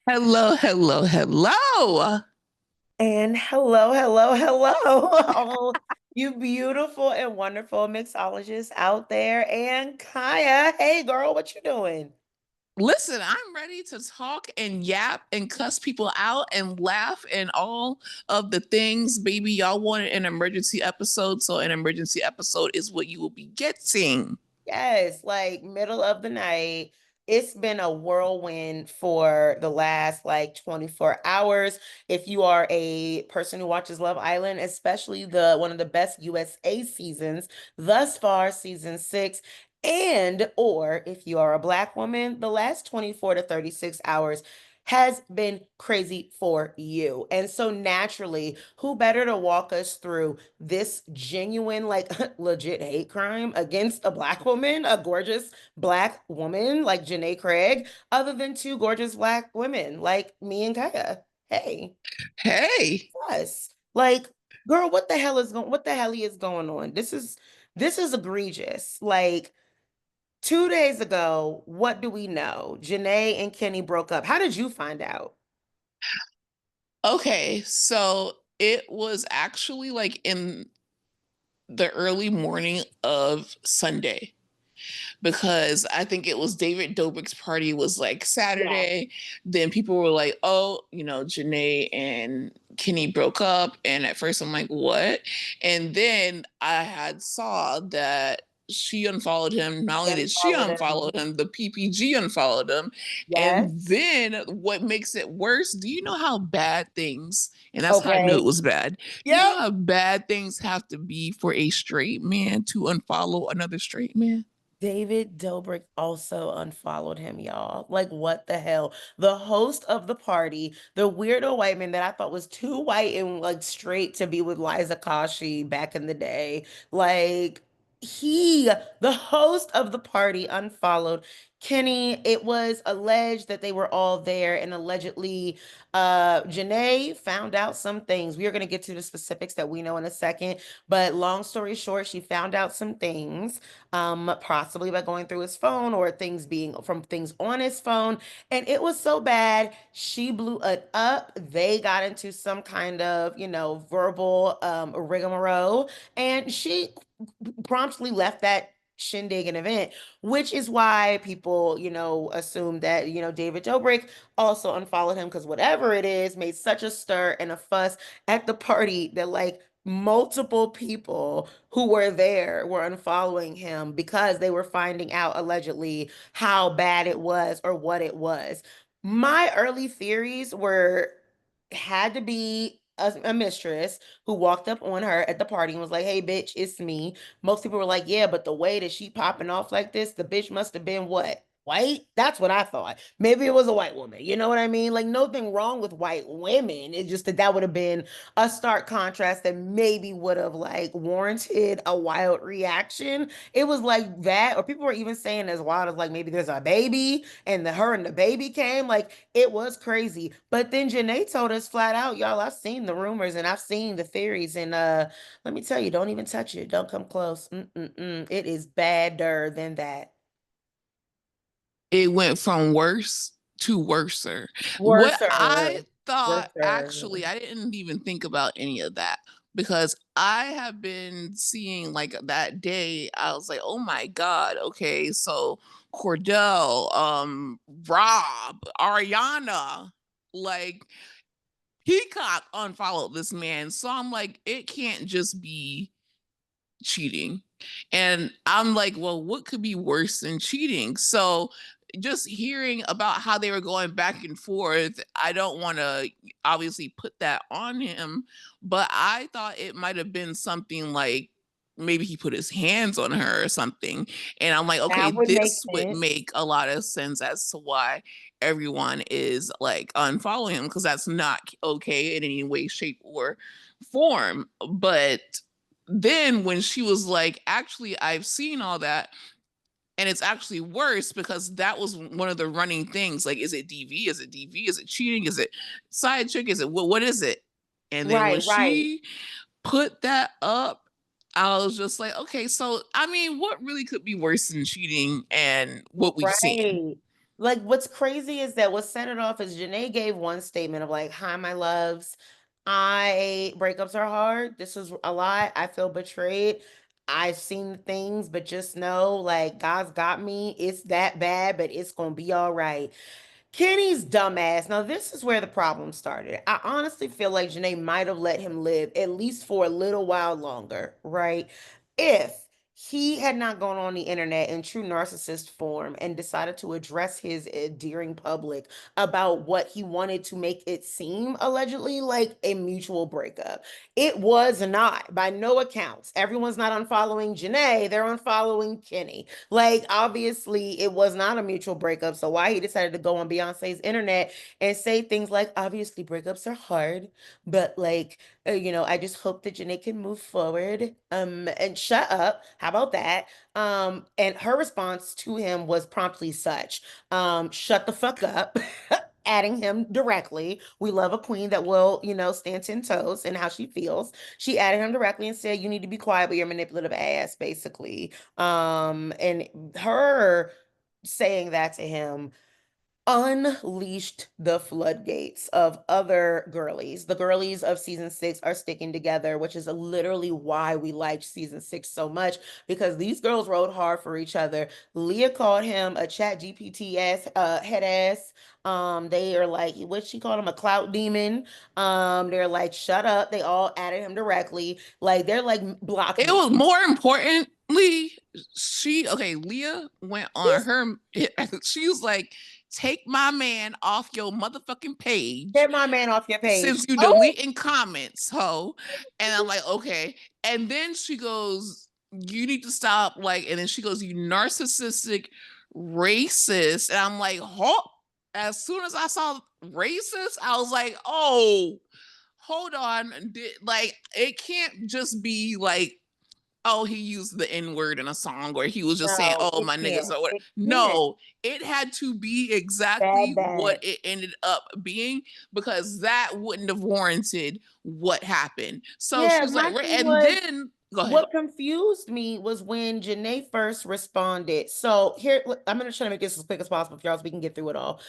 Hello, hello, hello. And hello. All you beautiful and wonderful mixologists out there. And Kaya, hey girl, what you doing? Listen, I'm ready to talk and yap and cuss people out and laugh and all of the things. Baby, y'all wanted an emergency episode, so an emergency episode is what you will be getting. Yes, like middle of the night. It's been a whirlwind for the last like 24 hours. If you are a person who watches Love Island, especially the one of the best USA seasons thus far, season 6, and or if you are a Black woman, the last 24 to 36 hours has been crazy for you. And so naturally, who better to walk us through this genuine, like legit hate crime against a Black woman, a gorgeous Black woman like Janae Craig, other than two gorgeous Black women like me and Kaya? Hey, Hey, us. Like, girl, what the hell is going on? This is egregious. Like 2 days ago, what do we know? Janae and Kenny broke up. How did you find out? okay, so it was actually like in the early morning of Sunday because I think it was David Dobrik's party was like Yeah. Saturday. Then people were like, oh, Janae and Kenny broke up. And at first I'm like, what? And then I had saw that she unfollowed him. Not only Then did she followed unfollow him. him, the PPG unfollowed him. And Yes. then what makes it worse, do you know how bad things, and that's how I knew it Okay. was bad. Do you know Yep. how bad things have to be for a straight man to unfollow another straight man? David Dobrik also unfollowed him, y'all. Like, what the hell? The host of the party, the weirdo white man that I thought was too white and like straight to be with Liza Koshy back in the day. Like, the host of the party, unfollowed Kenny. It was alleged that they were all there, and allegedly, Janae found out some things. We are going to get to the specifics that we know in a second. But long story short, she found out some things possibly by going through his phone or things being from things on his phone. And it was so bad, she blew it up. They got into some kind of, verbal rigmarole, and she promptly left that shindig and event, which is why people, assume that, David Dobrik also unfollowed him because whatever it is made such a stir and a fuss at the party that like multiple people who were there were unfollowing him because they were finding out allegedly how bad it was or what it was. My early theories were had to be a mistress who walked up on her at the party and was like, "Hey, bitch, it's me." Most people were like, "Yeah, but the way that she popping off like this, the bitch must have been what? White?" That's what I thought. Maybe it was a white woman. You know what I mean? Like, nothing wrong with white women. It's just that that would have been a stark contrast that maybe would have like warranted a wild reaction. It was like that, or people were even saying as wild as like maybe there's a baby and her and the baby came. Like it was crazy. But then Janae told us flat out, y'all, I've seen the rumors and I've seen the theories, and let me tell you, don't even touch it. Don't come close. Mm-mm-mm. It is badder than that. It went from worse to worser. What Worser. I thought, Worser. actually, I didn't even think about any of that because I have been seeing like that day. I was like, oh my God, okay, so Cordell, Rob, Ariana, like Peacock unfollowed this man. So I'm like, it can't just be cheating. And I'm like, well, what could be worse than cheating? So just hearing about how they were going back and forth, I don't want to obviously put that on him, but I thought it might have been something like maybe he put his hands on her or something. And I'm like, okay, That would make this would sense. make a lot of sense as to why everyone is like unfollowing him because that's not okay in any way, shape, or form. But then when she was like, actually, I've seen all that. And it's actually worse because that was one of the running things. Like, is it DV? Is it DV? Is it cheating? Is it side chick? Is it what is it? And then when Right, right. she put that up, I was just like, okay, so I mean, what really could be worse than cheating and what we've seen? Right. Like, what's crazy is that what set it off is Janae gave one statement of like, "Hi, my loves. I breakups are hard. This is a lot. I feel betrayed. I've seen things, but just know, like, God's got me. It's that bad, but it's gonna be all right." Kenny's dumbass. Now, this is where the problem started. I honestly feel like Janae might have let him live at least for a little while longer, right? If he had not gone on the internet in true narcissist form and decided to address his endearing public about what he wanted to make it seem allegedly like a mutual breakup. It was not, by no accounts. Everyone's not unfollowing Janae, they're unfollowing Kenny. Like, obviously, it was not a mutual breakup. So, why he decided to go on Beyonce's internet and say things like, obviously, breakups are hard, but like, I just hope that Janae can move forward. And shut up. How about that? And her response to him was promptly such, shut the fuck up. Adding him directly. We love a queen that will, stand 10 toes and how she feels. She added him directly and said, "You need to be quiet with your manipulative ass," basically. And her saying that to him unleashed the floodgates of other girlies. The girlies of season 6 are sticking together, which is literally why we liked season 6 so much, because these girls rode hard for each other. Leah called him a chat GPT ass head ass. They are like, what she called him, a clout demon. They're like, shut up. They all added him directly. Like, they're like, block It me. was more importantly, Leah went on her, she was like, take my man off your motherfucking page Get my man off your page. since you Oh, deleting comments, ho. And I'm like, okay. And then she goes, you need to stop, like, and then she goes, you narcissistic racist. And I'm like, ho. As soon as I saw racist, I was like, oh, hold on. Like, it can't just be like, oh, he used the N word in a song, or he was just saying, no, oh, it my niggas, can't. or what. It can't. No, it had to be Bad, exactly what bad. it ended up being, because that wouldn't have warranted what happened. So Yeah, she's like, my thing and was, then go ahead. what confused me was when Janae first responded. So here, I'm gonna try to make this as quick as possible for y'all so we can get through it all.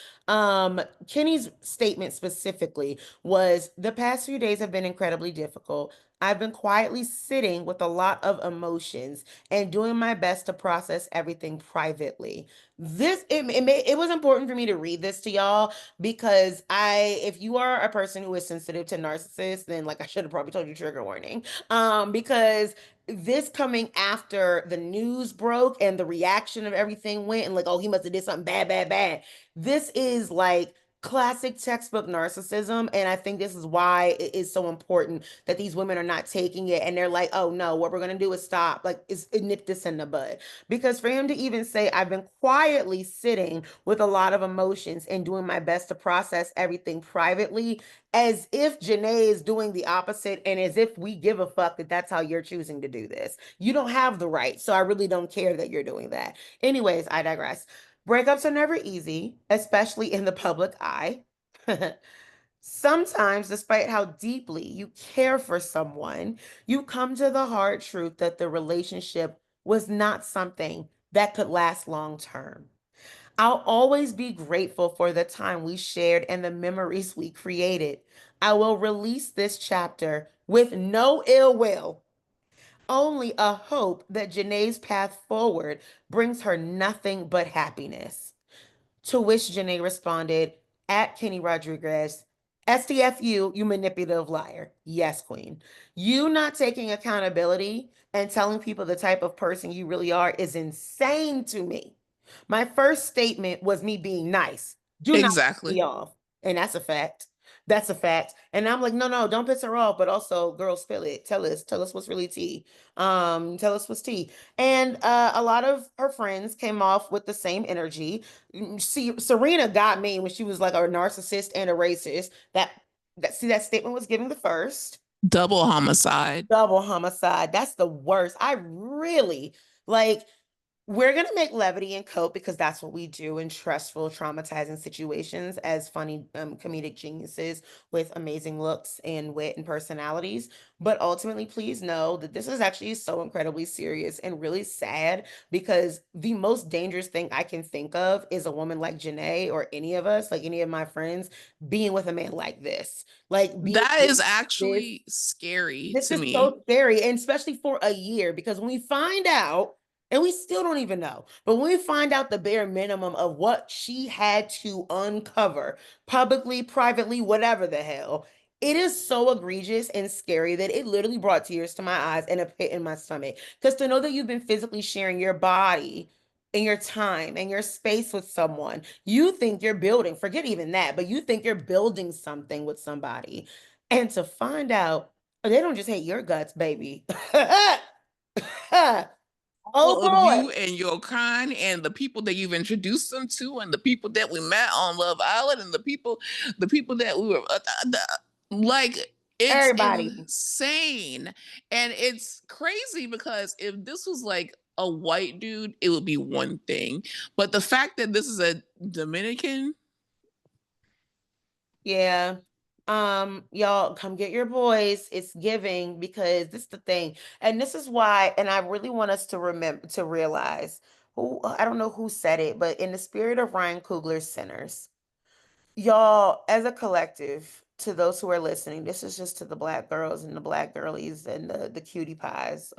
Kenny's statement specifically was, the past few days have been incredibly difficult. I've been quietly sitting with a lot of emotions and doing my best to process everything privately. It was important for me to read this to y'all because if you are a person who is sensitive to narcissists, then like I should have probably told you trigger warning. Because this coming after the news broke and the reaction of everything went and like, oh, he must have did something bad, bad, bad. This is like classic textbook narcissism. And I think this is why it is so important that these women are not taking it. And they're like, oh no, what we're gonna do is stop. Like, nip this in the bud. Because for him to even say, I've been quietly sitting with a lot of emotions and doing my best to process everything privately, as if Janae is doing the opposite and as if we give a fuck that that's how you're choosing to do this. You don't have the right. So I really don't care that you're doing that. Anyways, I digress. Breakups are never easy, especially in the public eye. Sometimes, despite how deeply you care for someone, you come to the hard truth that the relationship was not something that could last long term. I'll always be grateful for the time we shared and the memories we created. I will release this chapter with no ill will, only a hope that Janae's path forward brings her nothing but happiness. To which Janae responded, at Kenny Rodriguez, STFU, you manipulative liar. Yes, queen. You not taking accountability and telling people the type of person you really are is insane to me. My first statement was me being nice. Do not piss Exactly. me off. And that's a fact. That's a fact. And I'm like, no, no, don't piss her off. But also, girl, spill it. Tell us what's really tea. Tell us what's tea. And a lot of her friends came off with the same energy. See, Serena got me when she was like a narcissist and a racist. That statement was given the first. Double homicide. Double homicide. That's the worst. I really like. We're gonna make levity and cope because that's what we do in stressful, traumatizing situations as funny comedic geniuses with amazing looks and wit and personalities. But ultimately, please know that this is actually so incredibly serious and really sad because the most dangerous thing I can think of is a woman like Janae or any of us, like any of my friends, being with a man like this. Like being That with is this. actually scary This to is me. so scary, and especially for a year, because when we find out, and we still don't even know, but when we find out the bare minimum of what she had to uncover publicly, privately, whatever the hell, it is so egregious and scary that it literally brought tears to my eyes and a pit in my stomach. Because to know that you've been physically sharing your body and your time and your space with someone, you think you're building, forget even that, but you think you're building something with somebody. And to find out they don't just hate your guts, baby. Oh All of boy. you and your kind and the people that you've introduced them to and the people that we met on Love Island and the people that we were like it's Everybody. insane. And it's crazy because if this was like a white dude, it would be one thing. But the fact that this is a Dominican, Yeah. Y'all come get your boys. It's giving because this is the thing. And this is why, and I really want us to remember to realize who I don't know who said it, but in the spirit of Ryan Coogler's Sinners, y'all, as a collective, to those who are listening, this is just to the black girls and the black girlies and the cutie pies,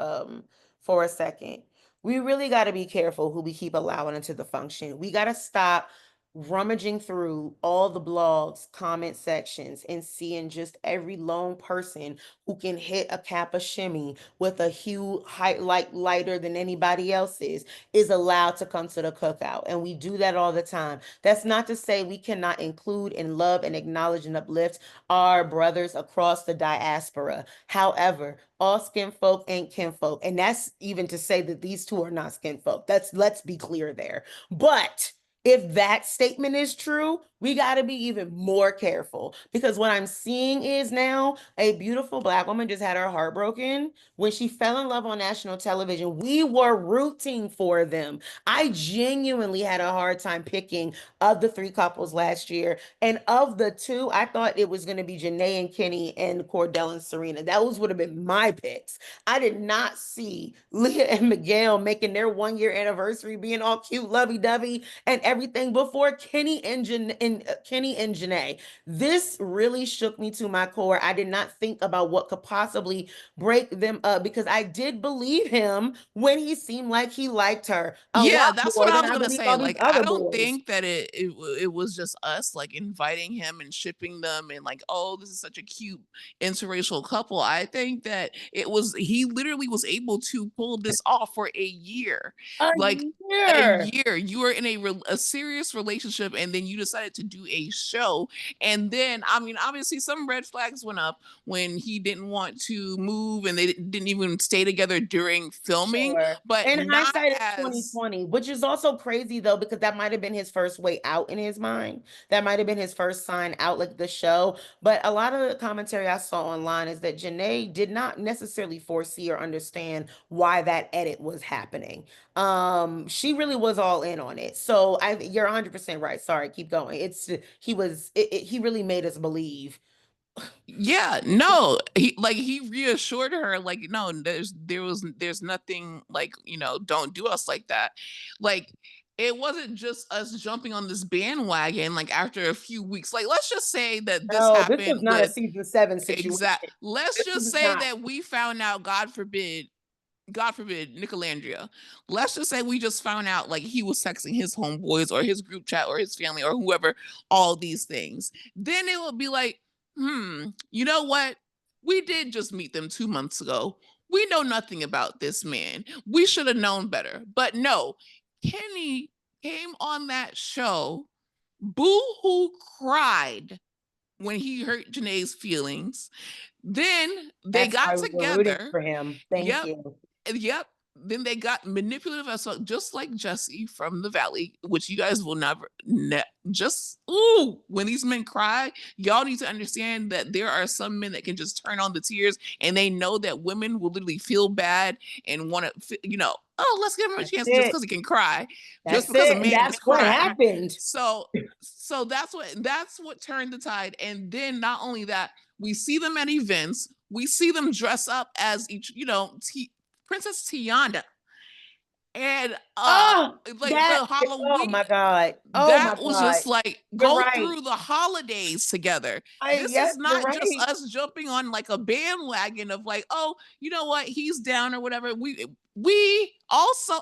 for a second. We really got to be careful who we keep allowing into the function. We got to stop rummaging through all the blogs, comment sections, and seeing just every lone person who can hit a kappa shimmy with a hue highlight lighter than anybody else's is allowed to come to the cookout. And we do that all the time. That's not to say we cannot include and love and acknowledge and uplift our brothers across the diaspora. However, all skin folk ain't kinfolk. And that's even to say that these two are not skin folk. Let's be clear there. But if that statement is true, we got to be even more careful because what I'm seeing is now a beautiful black woman just had her heart broken when she fell in love on national television. We were rooting for them. I genuinely had a hard time picking of the three couples last year. And of the two, I thought it was going to be Janae and Kenny and Cordell and Serena. Those would have been my picks. I did not see Leah and Miguel making their 1 year anniversary being all cute, lovey dovey, and everything before Kenny and Janae. This really shook me to my core. I did not think about what could possibly break them up because I did believe him when he seemed like he liked her a yeah, lot that's what more I than was I gonna believe say. all these Like, I other don't boys. think that it was just us like inviting him and shipping them and like, oh, this is such a cute interracial couple. I think that it was he literally was able to pull this off for a year, A like a year. year. You were in a serious relationship, and then you decided to do a show, and then I mean, obviously, some red flags went up when he didn't want to move, and they didn't even stay together during filming, Sure. but In not hindsight, it's as 2020, which is also crazy though, because that might have been his first way out in his mind. That might have been his first sign out, like the show. But a lot of the commentary I saw online is that Janae did not necessarily foresee or understand why that edit was happening. She really was all in on it. So you're 100% right. Sorry, keep going. He really made us believe. yeah, no, he reassured her like, no, there's nothing like, don't do us like that. Like, it wasn't just us jumping on this bandwagon like after a few weeks. Like, let's just say that this No, this was happened not a with season 7 exact situation. let's This just was say not. that we found out, God forbid, Nicolandria. Let's just say we just found out like he was texting his homeboys or his group chat or his family or whoever, all these things. Then it would be like, you know what? We did just meet them 2 months ago. We know nothing about this man. We should have known better. But no, Kenny came on that show, boo hoo cried when he hurt Janae's feelings. Then they That's got why we were rooting together. for him. Thank Yep. you. Yep. Then they got manipulative as well, just like Jesse from the Valley, which you guys will never, just, ooh, when these men cry, y'all need to understand that there are some men that can just turn on the tears and they know that women will literally feel bad and want to, oh, let's give him a That's chance just it. because he can cry, just That's because a it. And man that's can what cry. happened. So that's what turned the tide. And then not only that, we see them at events, we see them dress up as each, Princess Tiana. And Oh, like that, the oh Halloween, my God. Oh my that was God. just like You're go right. through the holidays together. This Yes, is you're not just right. us jumping on like a bandwagon of like, oh, you know what, he's down or whatever. We also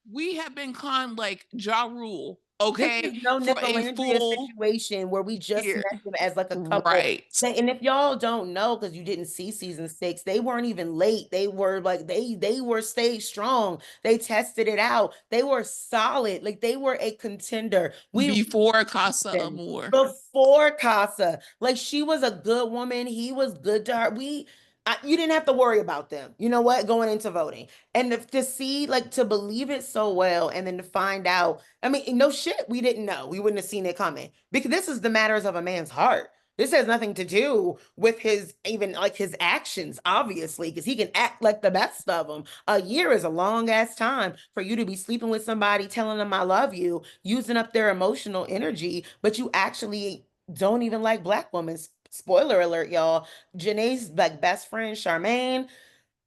we have been con like Ja Rule, This okay, is no for a Nicolandria full situation where we just year. met them as like a couple. Right. And if y'all don't know, because you didn't see season 6, they weren't even late. They were like they were stayed strong. They tested it out. They were solid. Like they were a contender. We Before Casa them Amor. before Casa. Like she was a good woman. He was good to her. You didn't have to worry about them. You know what? Going into voting and to see, like, to believe it so well, and then to find out. I mean, no shit, we didn't know. We wouldn't have seen it coming because this is the matters of a man's heart. This has nothing to do with his even like his actions, obviously, because he can act like the best of them. A year is a long ass time for you to be sleeping with somebody, telling them I love you, using up their emotional energy, but you actually don't even like black women. Spoiler alert, y'all. Janae's like best friend, Charmaine.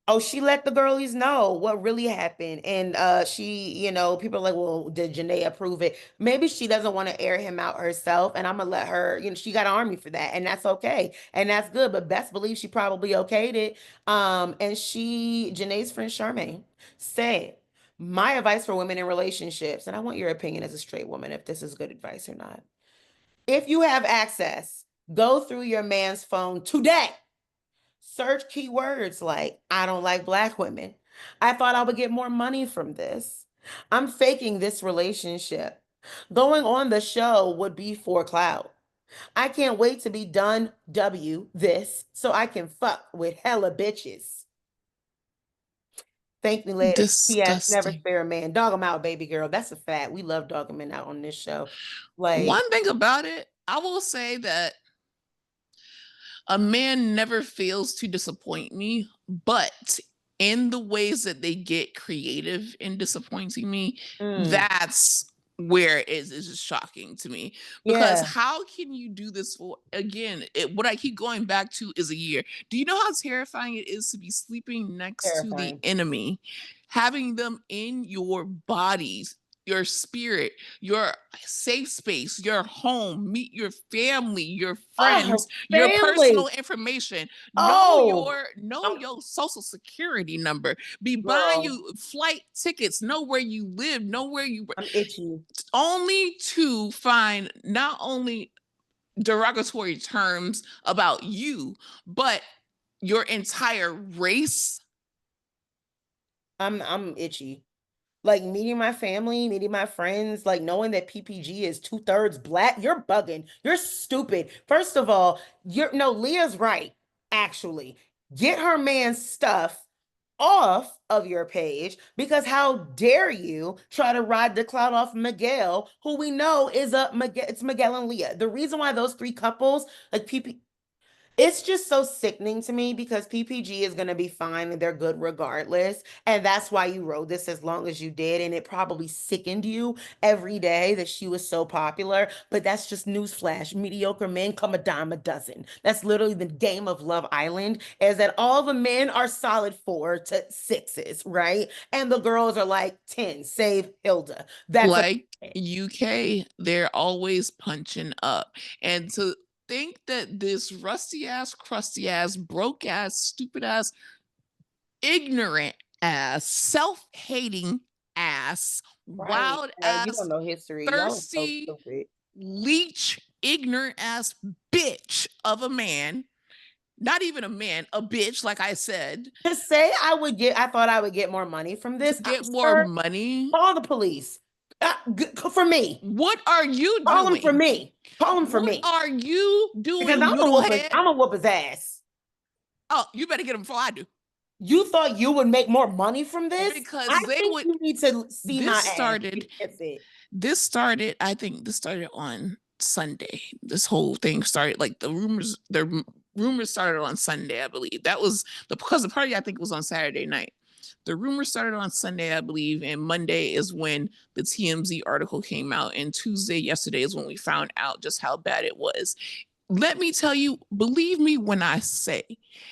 Oh, she let the girlies know what really happened. And she, people are like, well, did Janae approve it? Maybe she doesn't want to air him out herself. And I'm gonna let her, she got an army for that. And that's okay. And that's good. But best believe she probably okayed it. And Janae's friend Charmaine said, my advice for women in relationships, and I want your opinion as a straight woman if this is good advice or not. If you have access, go through your man's phone today. Search keywords like, I don't like black women. I thought I would get more money from this. I'm faking this relationship. Going on the show would be for clout. I can't wait to be done this so I can fuck with hella bitches. Thank me later. P.S. Never Disgusting. spare a man. Dog him out, baby girl. That's a fact. We love dogging men out on this show. Like, One thing about it, I will say that a man never fails to disappoint me, but in the ways that they get creative in disappointing me, that's where it is just shocking to me. Because yeah. how can you do this for, again, what I keep going back to is a year. Do you know how terrifying it is to be sleeping next to the Terrifying. enemy, having them in your bodies, your spirit, your safe space, your home, meet your family, your friends, Oh, your family. personal information, Oh, know your social security number, be buying girl, you flight tickets, know where you live, know where you I'm itchy. only to find not only derogatory terms about you, but your entire race. I'm itchy. Like meeting my family, meeting my friends, like knowing that PPG is 2/3 black, you're bugging. You're stupid. First of all, you're no, Leah's right, actually. Get her man's stuff off of your page because how dare you try to ride the cloud off Miguel, who we know is it's Miguel and Leah. The reason why those three couples, like PP, it's just so sickening to me because PPG is going to be fine and they're good regardless. And that's why you rode this as long as you did. And it probably sickened you every day that she was so popular. But that's just newsflash. Mediocre men come a dime a dozen. That's literally the game of Love Island, is that all the men are solid 4 to 6s, right? And the girls are like 10, save Hilda. That's a Like UK, they're always punching up. And to think that this rusty ass, crusty ass, broke ass, stupid ass, ignorant ass, self hating ass, right. wild You don't ass, know history. Y'all are so thirsty, stupid. leech, ignorant ass bitch of a man. Not even a man, a bitch, like I said, To say I thought I would get more money from to this, get more sir, money. call the police. For me. What are you Call them for doing? me. Call them for What me. are you Because doing, noodlehead? I'm a whoop his ass. Oh, you better get him before I do. You thought you would make more money from this? I Because they think would. you need to see my This ass. started. That's it. I think this started on Sunday. This whole thing started like the rumors started on Sunday, I believe. That was because the party I think was on Saturday night. The rumor started on Sunday, I believe, and Monday is when the TMZ article came out, and Tuesday, yesterday, is when we found out just how bad it was. Let me tell you, believe me when I say,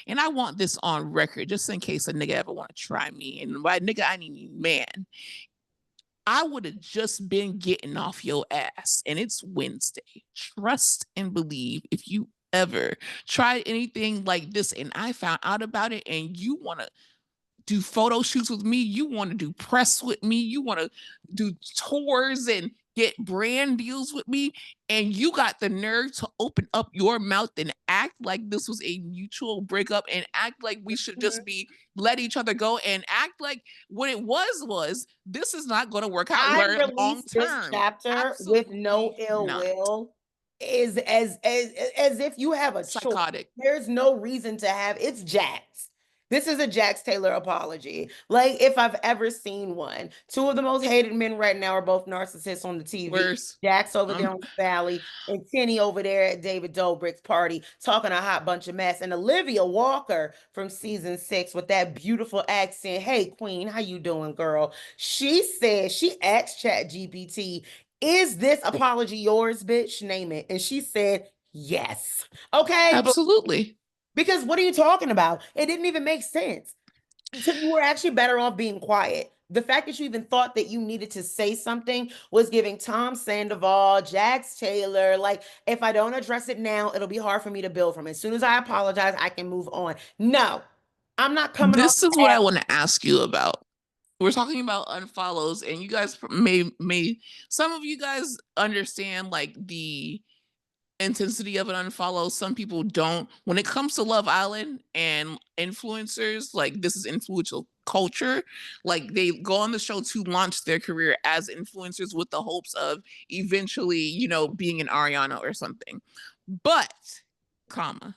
and I want this on record, just in case a nigga ever want to try me, and by nigga I mean man, I would have just been getting off your ass, and it's Wednesday. Trust and believe if you ever tried anything like this and I found out about it and you want to do photo shoots with me, you want to do press with me, you want to do tours and get brand deals with me, and you got the nerve to open up your mouth and act like this was a mutual breakup and act like we should Mhm. just be let each other go and act like what it was this is not going to work out I long released this term. chapter with no Absolutely ill not. will, is as if you have a choice. Psychotic. There's no reason to have it's Jax. This is a Jax Taylor apology. Like if I've ever seen one. Two of the most hated men right now are both narcissists on the TV. Worse. Jax over there Um, on Valley and Kenny over there at David Dobrik's party talking a hot bunch of mess. And Olivia Walker from season 6 with that beautiful accent. Hey, Queen, how you doing, girl? She said she asked Chat GPT, "Is this apology yours, bitch? Name it." And she said, "Yes." Okay, but absolutely. because what are you talking about? It didn't even make sense. So you were actually better off being quiet. The fact that you even thought that you needed to say something was giving Tom Sandoval, Jax Taylor, like, if I don't address it now, it'll be hard for me to build from it. As soon as I apologize, I can move on. No, I'm not coming off This is the what I app. want to ask you about. We're talking about unfollows, and you guys may some of you guys understand like the intensity of an unfollow. Some people don't. When it comes to Love Island and influencers, like this is influential culture. Like they go on the show to launch their career as influencers with the hopes of eventually, being an Ariana or something. But, comma,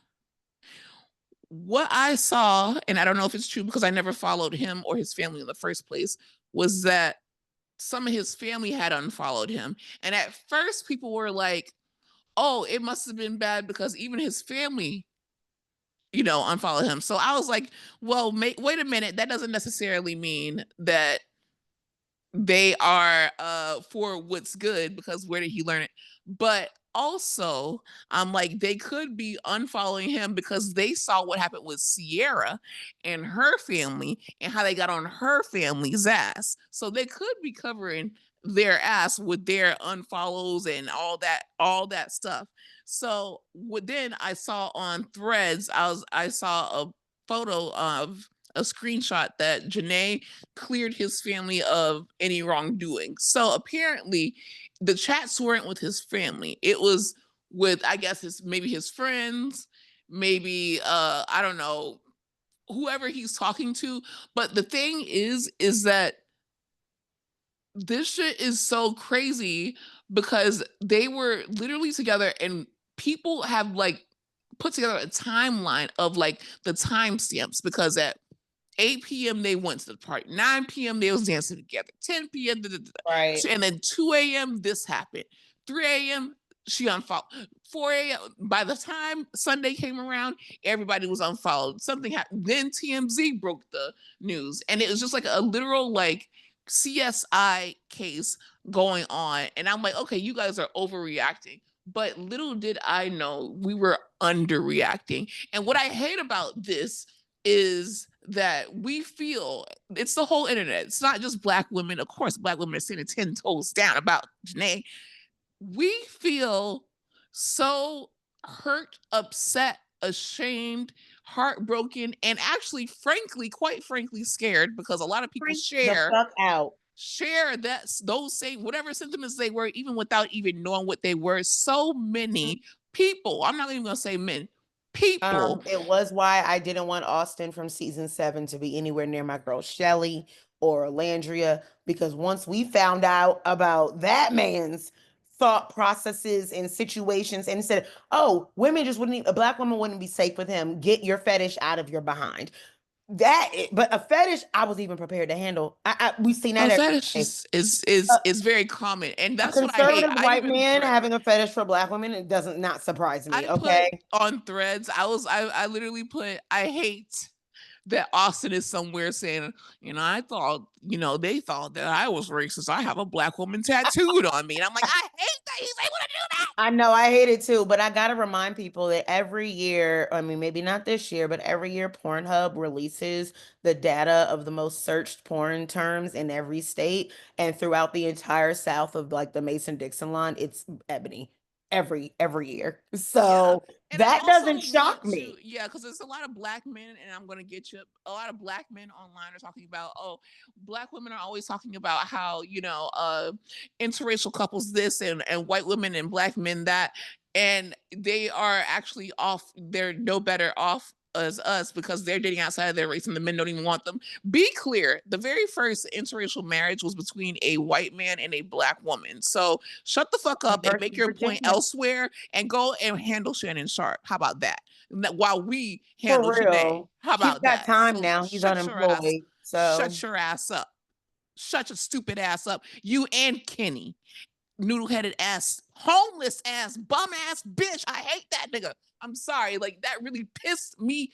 what I saw, and I don't know if it's true because I never followed him or his family in the first place, was that some of his family had unfollowed him. And at first, people were like, oh, it must have been bad because even his family, unfollowed him. So I was like, well, wait a minute. That doesn't necessarily mean that they are for what's good because where did he learn it? But also, I'm like, they could be unfollowing him because they saw what happened with Sierra and her family and how they got on her family's ass. So they could be covering their ass with their unfollows and all that stuff. So then I saw on Threads, I saw a photo of a screenshot that Janae cleared his family of any wrongdoing. So apparently, the chats weren't with his family. It was with, I guess, maybe his friends, maybe I don't know, whoever he's talking to. But the thing is that this shit is so crazy because they were literally together and people have like put together a timeline of like the timestamps because at 8 p.m. they went to the party. 9 p.m. they was dancing together. 10 p.m. Right. And then 2 a.m. this happened. 3 a.m. she unfollowed. 4 a.m. by the time Sunday came around, everybody was unfollowed. Something happened. Then TMZ broke the news, and it was just like a literal like CSI case going on. And I'm like, okay, you guys are overreacting. But little did I know we were underreacting. And what I hate about this is that we feel it's the whole internet. It's not just Black women. Of course, Black women are standing 10 toes down about Janae. We feel so hurt, upset, ashamed, heartbroken, and actually, quite frankly, scared because a lot of people Freak the share fuck out. those same whatever sentiments they were, even without even knowing what they were. So many people, I'm not even gonna say men, people. It was why I didn't want Austin from season 7 to be anywhere near my girl Shelly or Landria, because once we found out about that man's thought processes and situations and said, oh, women just wouldn't, a Black woman wouldn't be safe with him. Get your fetish out of your behind. But a fetish, I was even prepared to handle. We've seen that A every fetish day. is very common, and A that's what I hate. conservative I white even man threat having a fetish for Black women, it doesn't not surprise me. I put Okay. on Threads. I literally put I hate that Austin is somewhere saying, I thought, they thought that I was racist. I have a black woman tattooed on me. And I'm like, I hate that he's able to do that. I know I hate it too, but I gotta remind people that every year, I mean, maybe not this year, but every year Pornhub releases the data of the most searched porn terms in every state, and throughout the entire South of like the Mason-Dixon line, it's ebony every year. Yeah. So And I that doesn't also shock want to, me. yeah, because there's a lot of black men, and I'm going to get you. A lot of black men online are talking about, oh, black women are always talking about how, interracial couples this and white women and black men that. And they are actually off, they're no better off as us because they're dating outside of their race and the men don't even want them. Be clear, the very first interracial marriage was between a white man and a black woman. So shut the fuck up and make Versus your point Virginia. elsewhere and go and handle Shannon Sharp. How about that? While we For handle Janae. real. How He's about got that? time So now. He's unemployed. So shut your ass up. Shut your stupid ass up. You and Kenny. Noodle headed ass, homeless ass, bum ass bitch. I hate that nigga. I'm sorry. Like that really pissed me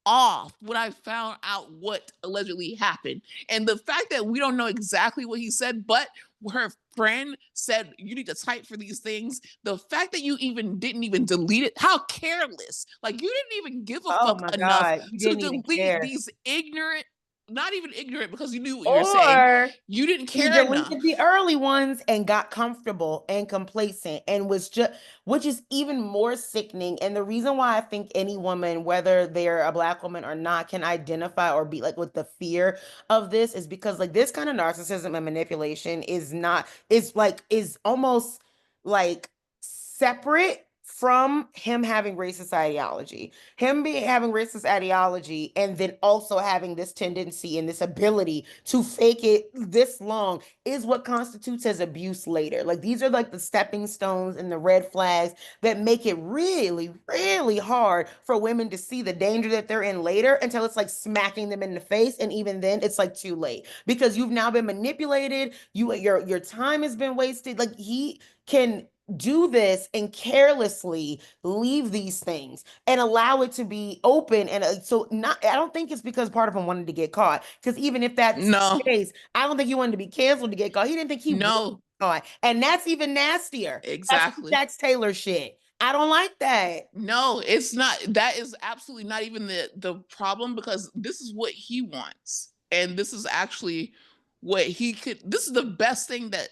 off when I found out what allegedly happened. And the fact that we don't know exactly what he said, but her friend said you need to type for these things. The fact that you even didn't even delete it, how careless. Like you didn't even give a oh fuck my enough God, you to didn't even delete care. these ignorant, not even ignorant because you knew what you were saying. Or You didn't he care deleted enough. the early ones and got comfortable and complacent and was just, which is even more sickening. And the reason why I think any woman, whether they're a black woman or not, can identify or be like with the fear of this is because like this kind of narcissism and manipulation is not, is almost like separate from him having racist ideology. Him being having racist ideology and then also having this tendency and this ability to fake it this long is what constitutes as abuse later. Like these are like the stepping stones and the red flags that make it really, really hard for women to see the danger that they're in later until it's like smacking them in the face. And even then it's like too late because you've now been manipulated. Your time has been wasted. Like he can do this and carelessly leave these things and allow it to be open. And so not, I don't think it's because part of him wanted to get caught. Because even if that's the No, case, I don't think he wanted to be canceled to get caught. He didn't think he would no, get caught. And that's even nastier. That's some exactly. Jax Taylor shit. I don't like that. No, it's not. That is absolutely not even the problem because this is what he wants. And this is actually what he could, this is the best thing that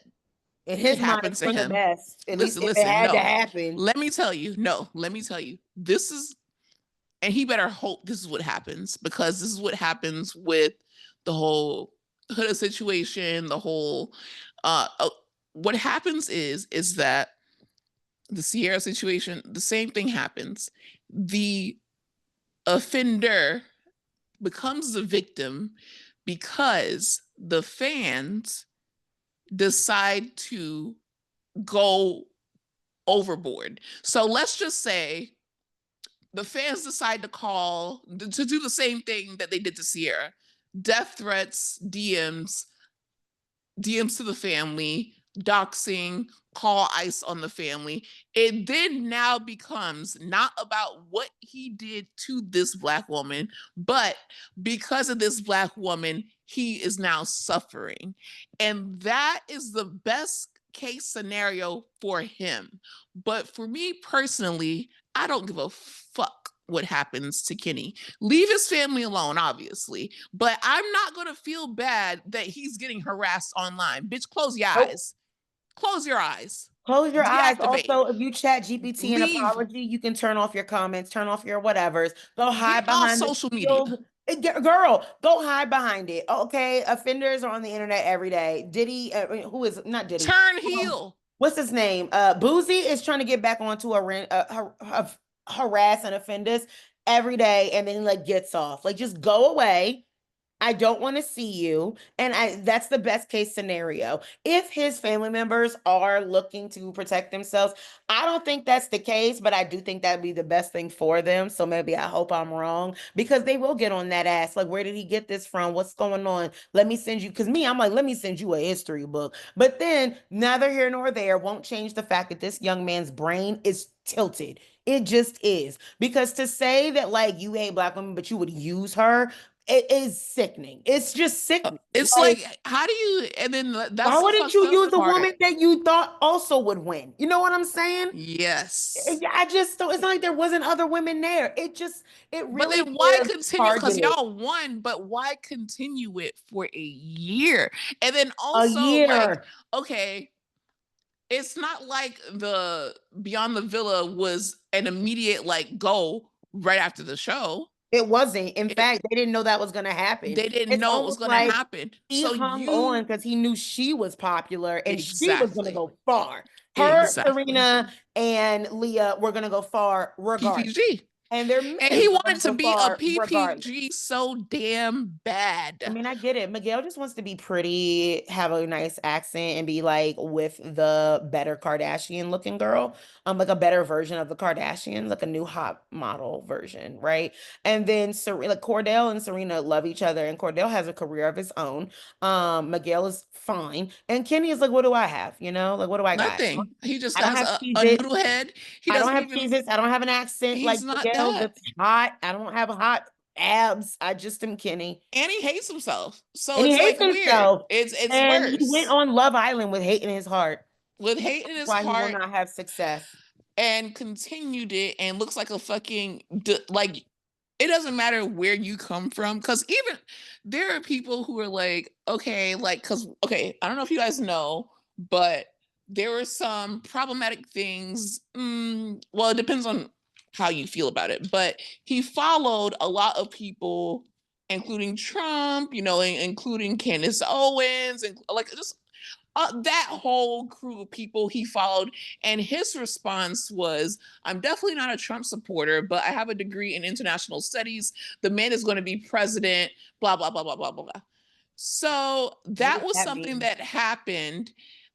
In could his mind, happen it's to for the him. best. At least Listen, if it listen, had to no. happen. Let me tell you, no, let me tell you. This is, and he better hope this is what happens because this is what happens with the whole hood situation, the whole what happens is that the Sierra situation, the same thing happens. The offender becomes the victim because the fans decide to go overboard. So let's just say the fans decide to do the same thing that they did to Sierra. Death threats, DMs to the family, doxing, call ICE on the family. It then now becomes not about what he did to this black woman, but because of this black woman, he is now suffering. And that is the best case scenario for him. But for me personally, I don't give a fuck what happens to Kenny. Leave his family alone, obviously, but I'm not going to feel bad that he's getting harassed online. Bitch, close your Nope. eyes. Close your eyes. Close your eyes. Deactivate. Also, if you chat GPT an Leave. apology, you can turn off your comments, turn off your whatevers. Go Get hide off behind the social media. shield. Girl, go hide behind it. Okay, offenders are on the internet every day. Diddy, who is not Diddy? Turn Um, heel. what's his name? Boozy is trying to get back onto harass and offenders every day, and then like gets off. Like, just go away. I don't want to see you. And that's the best case scenario. If his family members are looking to protect themselves, I don't think that's the case, but I do think that'd be the best thing for them. So maybe I hope I'm wrong because they will get on that ass. Like, where did he get this from? What's going on? Let me send you, because me, I'm like, let me send you a history book. But then neither here nor there won't change the fact that this young man's brain is tilted. It just is. Because to say that like you hate black women, but you would use her It is sickening. It's just sickening. It's Like, like, how do you, and then why that's the wouldn't fucked you up use a part. woman that you thought also would win? You know what I'm saying? Yes. I just don't, it's not like there wasn't other women there. It But really then why is continue? Because targeted. y'all won, but why continue it for a year? And then A also, like, year. okay, it's not like the Beyond the Villa was an immediate like go right after the show. It wasn't. In It, fact, they didn't know that was going to happen. they didn't It's know it was almost going to like happen. he So hung on you because he knew she was popular and she was going to exactly, go far. Her, exactly Serena, and Leah were going to go far regardless. PPG, And their and men he were going wanted to to go be a far regardless. PPG so damn I bad. mean, I get it. Miguel just wants to be pretty, have a nice accent, and be like with the better Kardashian looking girl, like a better version of the Kardashians, like a new hot model version, right? And then Serena, like Cordell and Serena love each other, and Cordell has a career of his own. Miguel is fine, and Kenny is like, what do I have? You know, like what do I got? Nothing. He just I don't has have a Cheez-Its. noodle head. He I don't doesn't have even. Cheez-Its. I don't have an accent like He's not Miguel that. that's hot. I don't have hot abs. I just am Kenny. And he hates himself. So And he it's like hates weird. himself. It's And he went worse. on Love Island with hate in his heart. With That's hate in his why he will heart not have success. and continued it and looks like a fucking like it doesn't matter where you come from because even there are people who are like okay like because okay I don't know if you guys know but there were some problematic things well it depends on how you feel about it but he followed a lot of people including Trump you know including Candace Owens and like just that whole crew of people he followed, and his response was, "I'm definitely not a Trump supporter, but I have a degree in international studies. The man is going to be president." Blah blah blah blah blah blah. So What that does was that something mean? that happened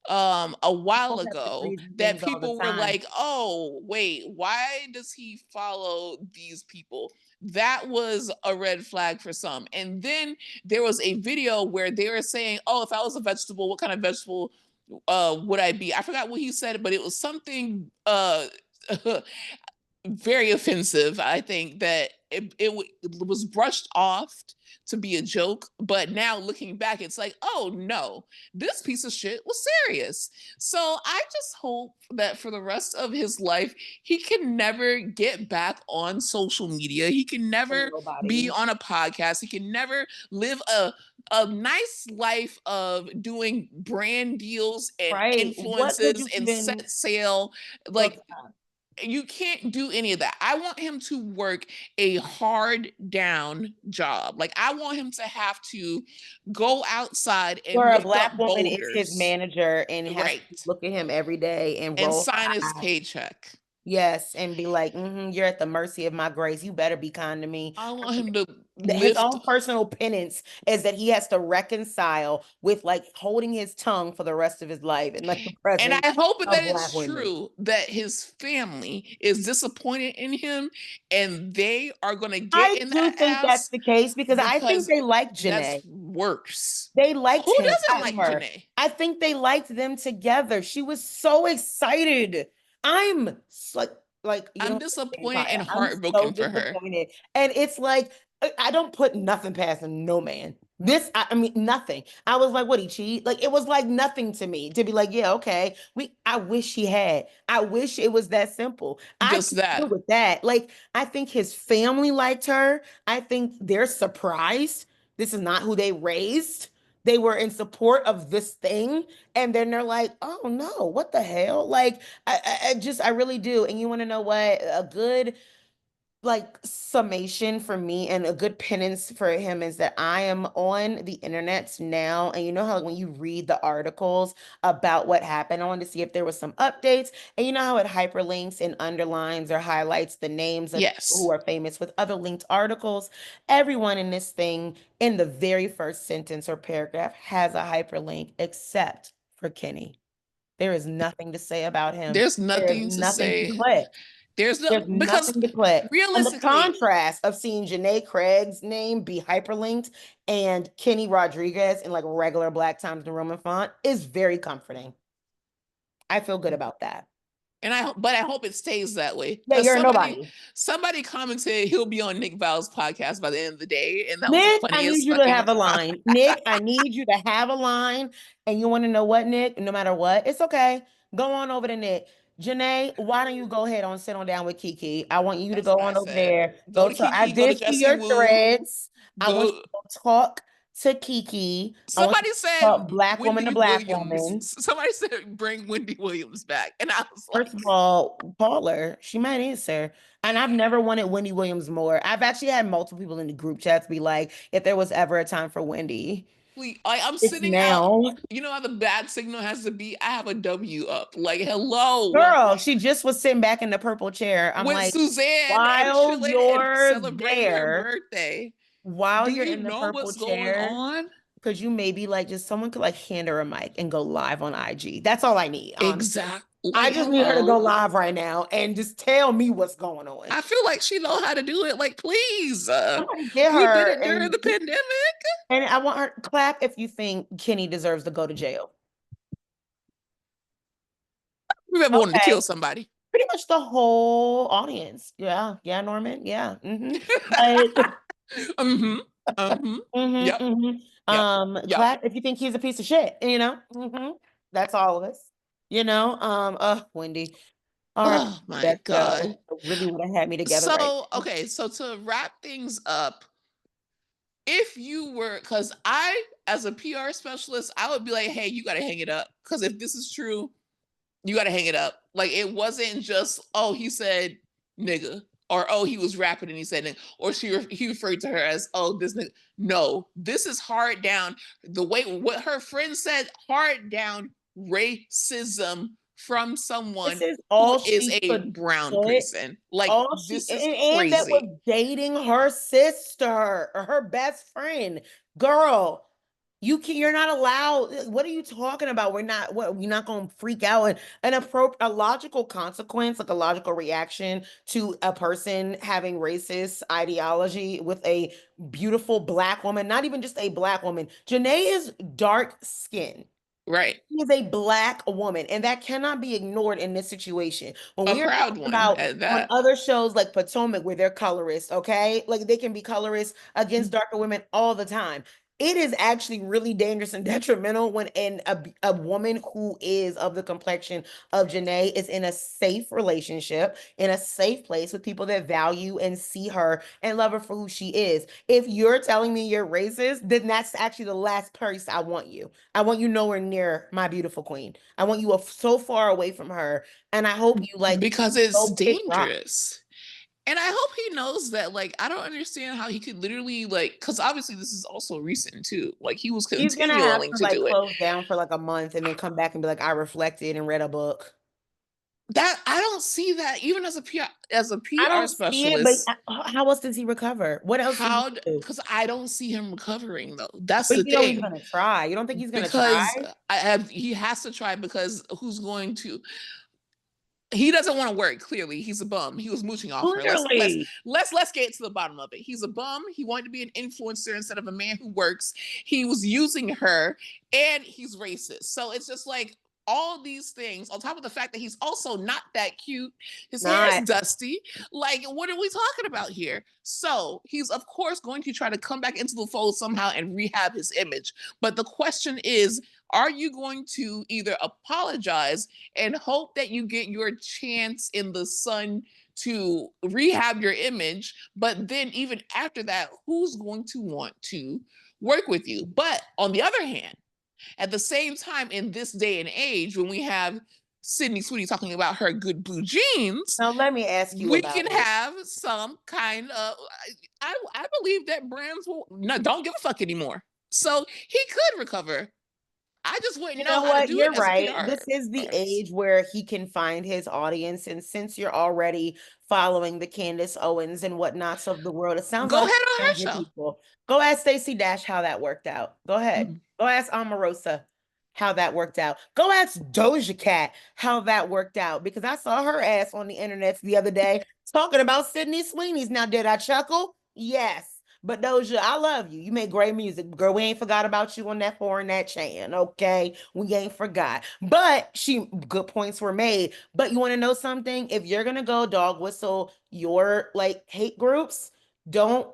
a while People have ago degrees in that things all the people were time. like, "Oh, wait, why does he follow these people?" That was a red flag for some. And then there was a video where they were saying, "Oh, if I was a vegetable, what kind of vegetable would I be?" I forgot what he said, but it was something very offensive. I think that it was brushed off to be a joke, but now looking back, it's like, oh no, this piece of shit was serious. So I just hope that for the rest of his life, he can never get back on social media. He can For never be nobody. on a podcast. He can never live a nice life of doing brand deals and Right. What could influences you and even set sail look like at? you can't do any of that. I want him to work a hard down job. Like I want him to have to go outside and Where a lift up black woman is his boulders, manager and has to right? look at him every day and And roll sign her his eyes. paycheck. Yes, and be like, you're at the mercy of my grace. You better be kind to me. I want him to His lift. own personal penance is that he has to reconcile with like holding his tongue for the rest of his life and like the And presence I hope that of it's black women. true that his family is disappointed in him and they are going to get I in do that think that's ass the case because I think because they liked that's Janae. worse. They liked Who him, doesn't like her. Janae? I think they liked them together. She was so excited. I'm like you I'm don't disappointed and vampire. I'm so heartbroken for her. disappointed. And it's like I don't put nothing past no man. I mean nothing. I was like, what he cheat? Like it was like nothing to me to be like, yeah, okay. I wish he had. I wish it was that simple. I Just can deal that. with that. Like I think his family liked her. I think they're surprised. This is not who they raised. They were in support of this thing, and then they're like, "Oh no, what the hell?" Like, I really do. And you want to know what? A good like summation for me and a good penance for him is that I am on the internet now. And you know how like, when you read the articles about what happened, I wanted to see if there was some updates. And you know how it hyperlinks and underlines or highlights the names of people who Yes. are famous with other linked articles. Everyone in this thing in the very first sentence or paragraph has a hyperlink except for Kenny. There is nothing to say about him. There's There is nothing to nothing to say. click. There's no There's because nothing to click. And the realistically, contrast of seeing Janae Craig's name be hyperlinked and Kenny Rodriguez in like regular Black Times New Roman font is very comforting. I feel good about that. And I hope it stays that way Yeah, because you're a nobody. somebody commented he'll be on Nick Val's podcast by the end of the day, and that was the Nick, I need funniest you to fucking. have a line. Nick, I need you to have a line. And you want to know what, Nick? No matter what, it's okay. Go on over to Nick. Janae, why don't you go ahead and sit on down with Kiki? I want you to That's go what I on over said. there. Go Go to to, I Kiki. Go to did see Jesse your Wu. threads. I want Go. you to go talk to Kiki. I want you Somebody to said talk black woman to Wendy black Williams. woman. Somebody said bring Wendy Williams back, and I was First of like, all, call her. She might answer. And I've never wanted Wendy Williams more. I've actually had multiple people in the group chats be like, if there was ever a time for Wendy, I'm it's sitting out. now. You know how the bad signal has to be? I have a W up. Like, hello. Girl, she just was sitting back in the purple chair. I'm With like, Suzanne and while chilling and you're celebrating her there, birthday. while Do you're you in the know purple what's going chair, on? because you maybe like just someone could like hand her a mic and go live on IG. That's all I need, honestly. Exact. I Like, just need her to go hello. live right now and just tell me what's going on. I feel like she know how to do it. Like, please. Somebody get You did her it during the pandemic. and I want her to clap if you think Kenny deserves to go to jail. You ever wanted to Okay. kill somebody? Pretty much the whole audience. Yeah. Yeah, Norman. Yeah. But Mm-hmm. Mm-hmm. Yep. Yep. Yep. Clap if you think he's a piece of shit, That's all of us. Wendy. All right, Oh my that God. show really would have had me together right So, now. okay, so to wrap things up, if you were, because I, as a PR specialist, I would be like, hey, you got to hang it up. Because if this is true, you got to hang it up. Like, it wasn't just, oh, he said nigga, or oh, he was rapping and he said nigga, or he referred to her as, oh, this nigga. No, this is hard down. The way what her friend said, hard down racism from This someone is who all is she a could brown put. person. Like, All she this is and that was crazy. dating her sister or her best friend. Girl, you're not allowed. What are you talking about? We're not gonna freak out and a logical consequence, like a logical reaction to a person having racist ideology with a beautiful black woman, not even just a black woman. Janae is dark skinned. Right. She is a black woman, and that cannot be ignored in this situation. When A we are proud talking one about at on that. other shows like Potomac, where they're colorists, okay? Like they can be colorists against darker women all the time. It is actually really dangerous and detrimental when a woman who is of the complexion of Janae is in a safe relationship, in a safe place with people that value and see her and love her for who she is. If you're telling me you're racist, then that's actually the last place I want you. I want you nowhere near my beautiful queen. I want you so far away from her. And I hope you like Because it's go pick rock. dangerous. And I hope he knows that, like, I don't understand how he could literally, like, because obviously this is also recent too. Like, he was He's gonna have continuing to to like do it. close down for like a month and then come back and be like, I reflected and read a book. That I don't see that even as a I PR don't see it, but specialist. how else does he recover? What else does he How? do? Because I don't see him recovering though. That's the But you know he's thing. gonna try. You don't think he's gonna Because try? he has to try because who's going to he doesn't want to work. Clearly, he's a bum. He was mooching off her. Clearly. Let's get to the bottom of it. He's a bum. He wanted to be an influencer instead of a man who works. He was using her, and he's racist. So it's just like all these things on top of the fact that he's also not that cute. His hair is Not. dusty. Like, what are we talking about here? So he's of course going to try to come back into the fold somehow and rehab his image. But the question is, are you going to either apologize and hope that you get your chance in the sun to rehab your image? But then, even after that, who's going to want to work with you? But on the other hand, at the same time, in this day and age, when we have Sydney Sweeney talking about her good blue jeans, Now let me ask you we about can it. have some kind of. I believe that brands will don't give a fuck anymore. So he could recover. I just You wouldn't know know how to what? do it You're as a right. PR This is the artist. age where he can find his audience. And since you're already following the Candace Owens and whatnots of the world, it sounds Go like ahead on you her found your show. people. Go ask Stacey Dash how that worked out. Go ahead. Mhm. Go ask Omarosa how that worked out. Go ask Doja Cat how that worked out because I saw her ass on the internet the other day talking about Sydney Sweeney's. Now, did I chuckle? Yes. But Doja, I love you. You make great music. Girl, we ain't forgot about you on that foreign that chan, okay? We ain't forgot. But good points were made. But you want to know something? If you're gonna go dog whistle your like hate groups, don't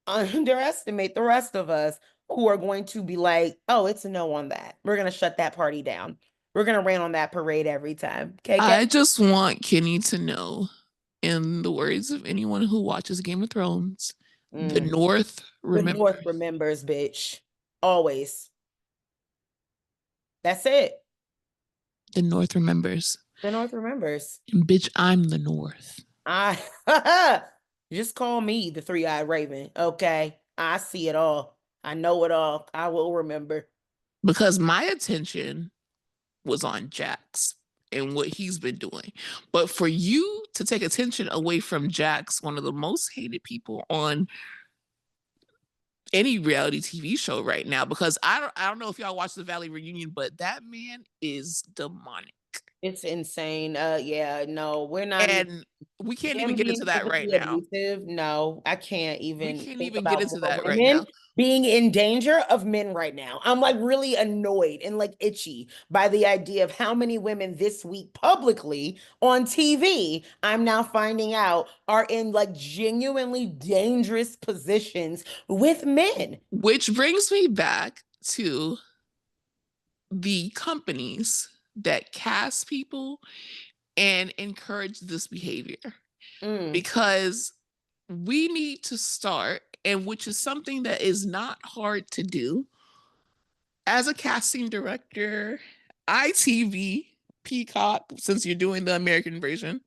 underestimate the rest of us who are going to be like, oh, it's a no on that. We're gonna shut that party down. We're gonna rain on that parade every time. KK? I just want Kenny to know, in the words of anyone who watches Game of Thrones, the Mm. North The North remembers. remembers, bitch. Always. That's it. The North remembers. The North remembers. And bitch, I'm the North. I just call me the three-eyed raven. Okay. I see it all. I know it all. I will remember. Because my attention was on Jax and what he's been doing. But for you to take attention away from Jax, one of the most hated people on any reality TV show right now, because I don't know if y'all watch the Valley reunion, but that man is demonic. It's insane. Yeah, no, we're not even And we can't even him get being into that right physically now. abusive. No, I can't We even can't think even get about into more that right women now. being in danger of men right now. I'm like really annoyed and like itchy by the idea of how many women this week publicly on TV I'm now finding out are in like genuinely dangerous positions with men. Which brings me back to the companies that cast people and encourage this behavior, Mm, because we need to start, and which is something that is not hard to do as a casting director, ITV, Peacock, since you're doing the American version,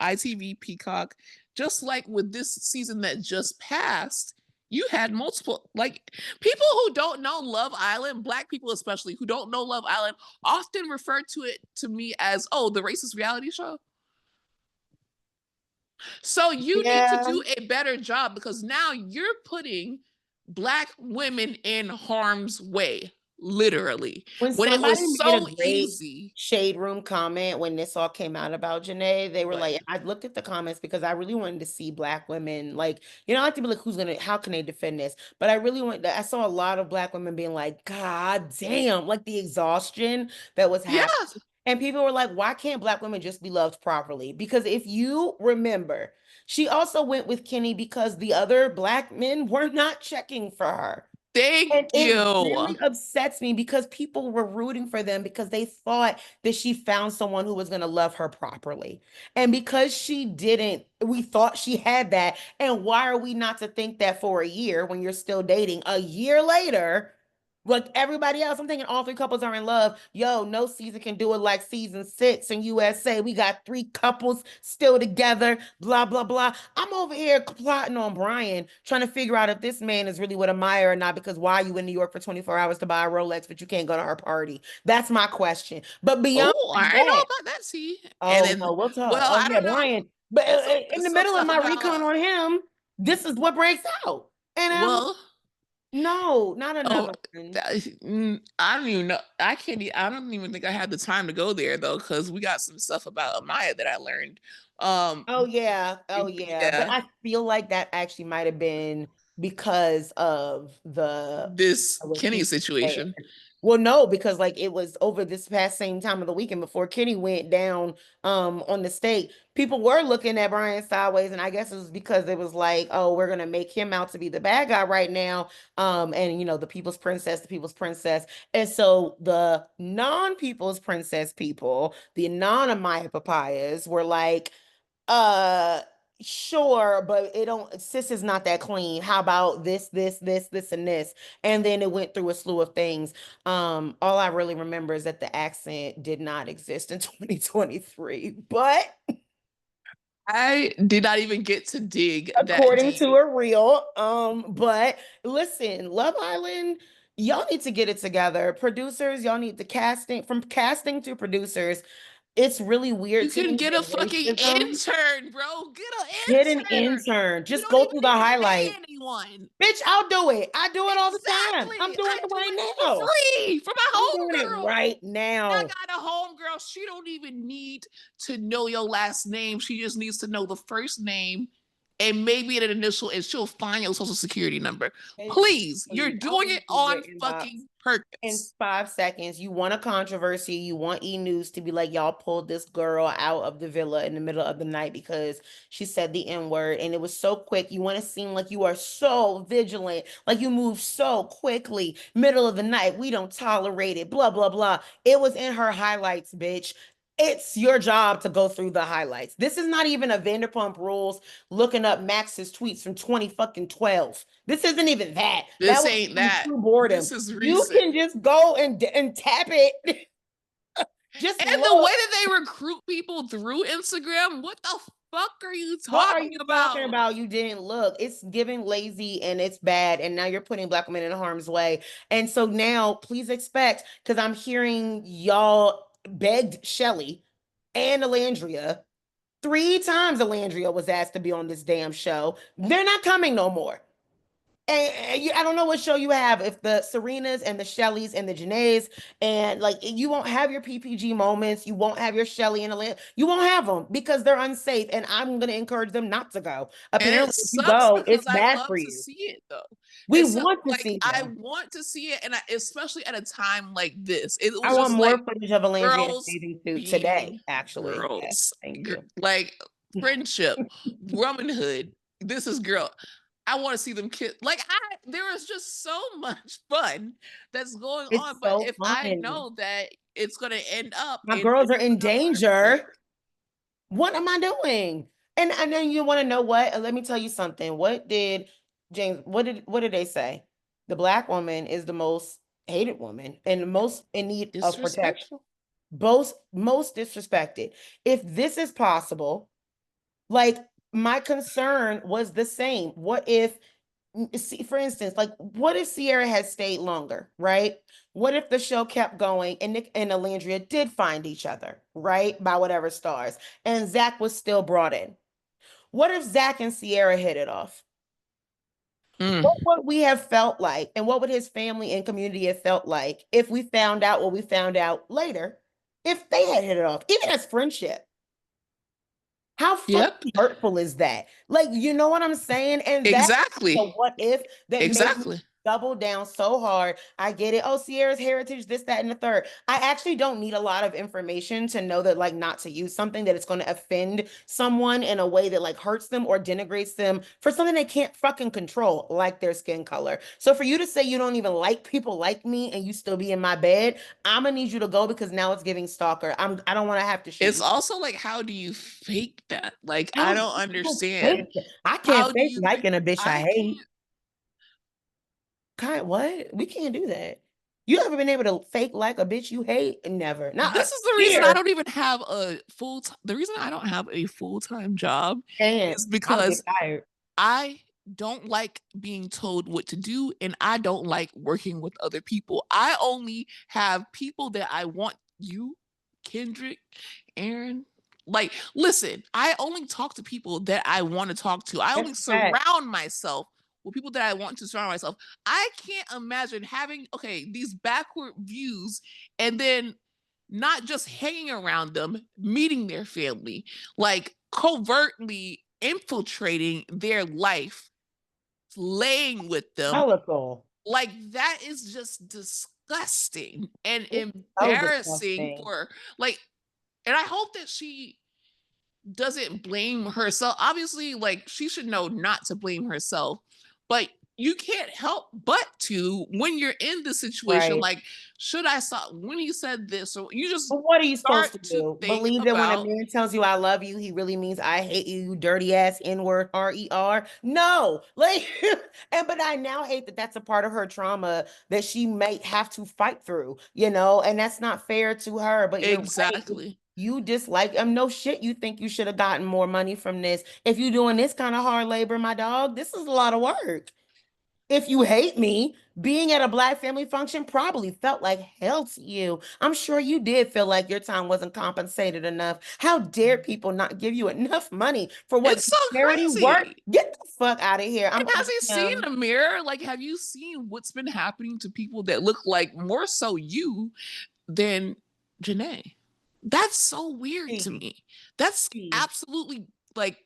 ITV, Peacock, just like with this season that just passed, you had multiple, like, people who don't know Love Island, Black people especially who don't know Love Island, often refer to it to me as, oh, the racist reality show. So you need to yeah. do a better job, because now you're putting Black women in harm's way, literally, When when it somebody was made a so great easy. shade room comment when this all came out about Janae, they were What? like, I looked at the comments because I really wanted to see Black women, like, I like to be like, how can they defend this? But I really I saw a lot of Black women being like, God damn, like the exhaustion that was Yeah, happening. And people were like, why can't Black women just be loved properly? Because if you remember, she also went with Kenny because the other Black men were not checking for her. thank And it you. really upsets me because people were rooting for them because they thought that she found someone who was going to love her properly. And because she didn't, we thought she had that. And why are we not to think that for a year when you're still dating? A year later, like everybody else, I'm thinking all three couples are in love. Yo, no season can do it like season 6 in USA. We got three couples still together, blah, blah, blah. I'm over here plotting on Brian, trying to figure out if this man is really with Amaya or not, because why are you in New York for 24 hours to buy a Rolex, but you can't go to her party? That's my question. But beyond Oh, I know that, about that. See, and oh then, no, we'll talk. well, Oh I yeah, don't know. Brian. But in the Some middle of stuff my about, recon on him, this is what breaks out. And I'm well, no, not oh, another one. I don't even know. I don't even think I had the time to go there though, because we got some stuff about Amaya that I learned. Um, Oh yeah. Oh yeah. But yeah, I feel like that actually might have been because of the this what Kenny he said. situation. Well, no, because like it was over this past same time of the weekend before Kenny went down on the state. People were looking at Brian sideways, and I guess it was because it was like, oh, we're gonna make him out to be the bad guy right now. And the the people's princess. And so the non-people's princess people, the non-Amaya papayas, were like, uh, sure, but it don't sis is not that clean. How about this, and this? And then it went through a slew of things. All I really remember is that the accent did not exist in 2023, but I did not even get to dig that according deep. to a reel, but listen, Love Island, y'all need to get it together. Producers, y'all need to from casting to producers. It's really weird You to can me get a that fucking racism. intern, bro. Get an Get an intern. intern. You Just don't go even through the need to pay highlight. anyone. Bitch, I'll do it. I do it all the time. I'm Exactly. doing I it do it right for now. free for my I'm doing it homegirl. right I now. got a homegirl. She don't even need to know your last name. She just needs to know the first name and maybe an initial, and she'll find your social security number. Bitch, Please, you're please, I'm doing gonna it use your on inbox fucking in purpose. 5 seconds. You want a controversy. You want E News to be like, y'all pulled this girl out of the villa in the middle of the night because she said the N word and it was so quick. You want to seem like you are so vigilant, like you move so quickly, middle of the night. We don't tolerate it, blah, blah, blah. It was in her highlights, bitch. It's your job to go through the highlights. This is not even a Vanderpump Rules looking up Max's tweets from 20 fucking 12. This isn't even that. That This was ain't from that. true boredom. This is You recent. can just go and tap it. Just And the way look. that they recruit people through Instagram, what the fuck are you What are talking you talking about? about? You didn't look. It's giving lazy and it's bad. And now you're putting black women in harm's way. And so now please expect, because I'm hearing y'all begged Shelly and Alandria. 3 times Alandria was asked to be on this damn show. They're not coming no more. And I don't know what show you have if the Serenas and the Shellys and the Janaes and like you won't have your PPG moments, you won't have your Shelly and Atlanta, you won't have them because they're unsafe, and I'm gonna encourage them not to go. And it Apparently, if you sucks go, because it's I bad love for to you. see it though. We It's so, want to like see I them. want to see it, and especially at a time like this, it I was want just more like footage of Alandria in a girls bathing suit today, being actually. Yes, girls, thank you. like friendship, womanhood. This is girl. I want to see them kiss. Like there is just so much fun that's going It's on. But so if I fun. know that it's gonna end up My in girls this are in stuff, I'm danger. like, What am I doing? And then you want to know what? Let me tell you something. What did James, what did they say? The black woman is the most hated woman and the most in need of protection. disrespectful. Most disrespected. If this is possible, like my concern was the same. What if see, for instance, like what if Sierra had stayed longer, right? What if the show kept going and Nick and Alandria did find each other, right? By whatever stars, and Zach was still brought in. What if Zach and Sierra hit it off? What Mm. would we have felt like, and what would his family and community have felt like if we found out what we found out later, if they had hit it off, even as friendship? How Yep. fucking hurtful is that? Like, you know what I'm saying? And that's the Exactly. what if that made me Exactly. double down so hard. I get it. Oh, Sierra's heritage, this, that, and the third. I actually don't need a lot of information to know that, like, not to use something that it's going to offend someone in a way that, like, hurts them or denigrates them for something they can't fucking control, like their skin color. So for you to say you don't even like people like me and you still be in my bed, I'm gonna need you to go because now it's giving stalker. I don't want to have to shoot It's you. also like, how do you fake that? Like, I How do don't people understand. fake that? I can't How do fake you think liking a bitch I I hate. can't? Kind what? We can't do that. You ever been able to fake like a bitch you hate? Never. Not This is the reason I here. don't even have a full time. The reason I don't have a full-time job And is I would get because fired. I don't like being told what to do, and I don't like working with other people. I only have people that I want. You, Kendrick, Aaron. Like, listen, I only talk to people that I want to talk to. I That's only fact. surround myself with people that I want to surround myself. I can't imagine having, okay, these backward views and then not just hanging around them, meeting their family, like covertly infiltrating their life, laying with them. Helical. Like that is just disgusting and It's so embarrassing disgusting. for like, and I hope that she doesn't blame herself. Obviously, like she should know not to blame herself, but you can't help but to when you're in the situation. Right. Like, should I stop when he said this? Or you just But what are you supposed start to to do? think Believe that when a about man tells you I love you, he really means I hate you, you dirty ass N-word RER? No. Like and but I now hate that that's a part of her trauma that she might have to fight through, and that's not fair to her, but you're right. exactly. You dislike no shit. You think you should have gotten more money from this. If you're doing this kind of hard labor, my dog, this is a lot of work. If you hate me, being at a Black family function probably felt like hell to you. I'm sure you did feel like your time wasn't compensated enough. How dare people not give you enough money for what It's so charity work? crazy. Get the fuck out of here. And I'm has calling he seen him. a mirror? Like, have you seen what's been happening to people that look like more so you than Janae? That's so weird to See, me. That's see. absolutely like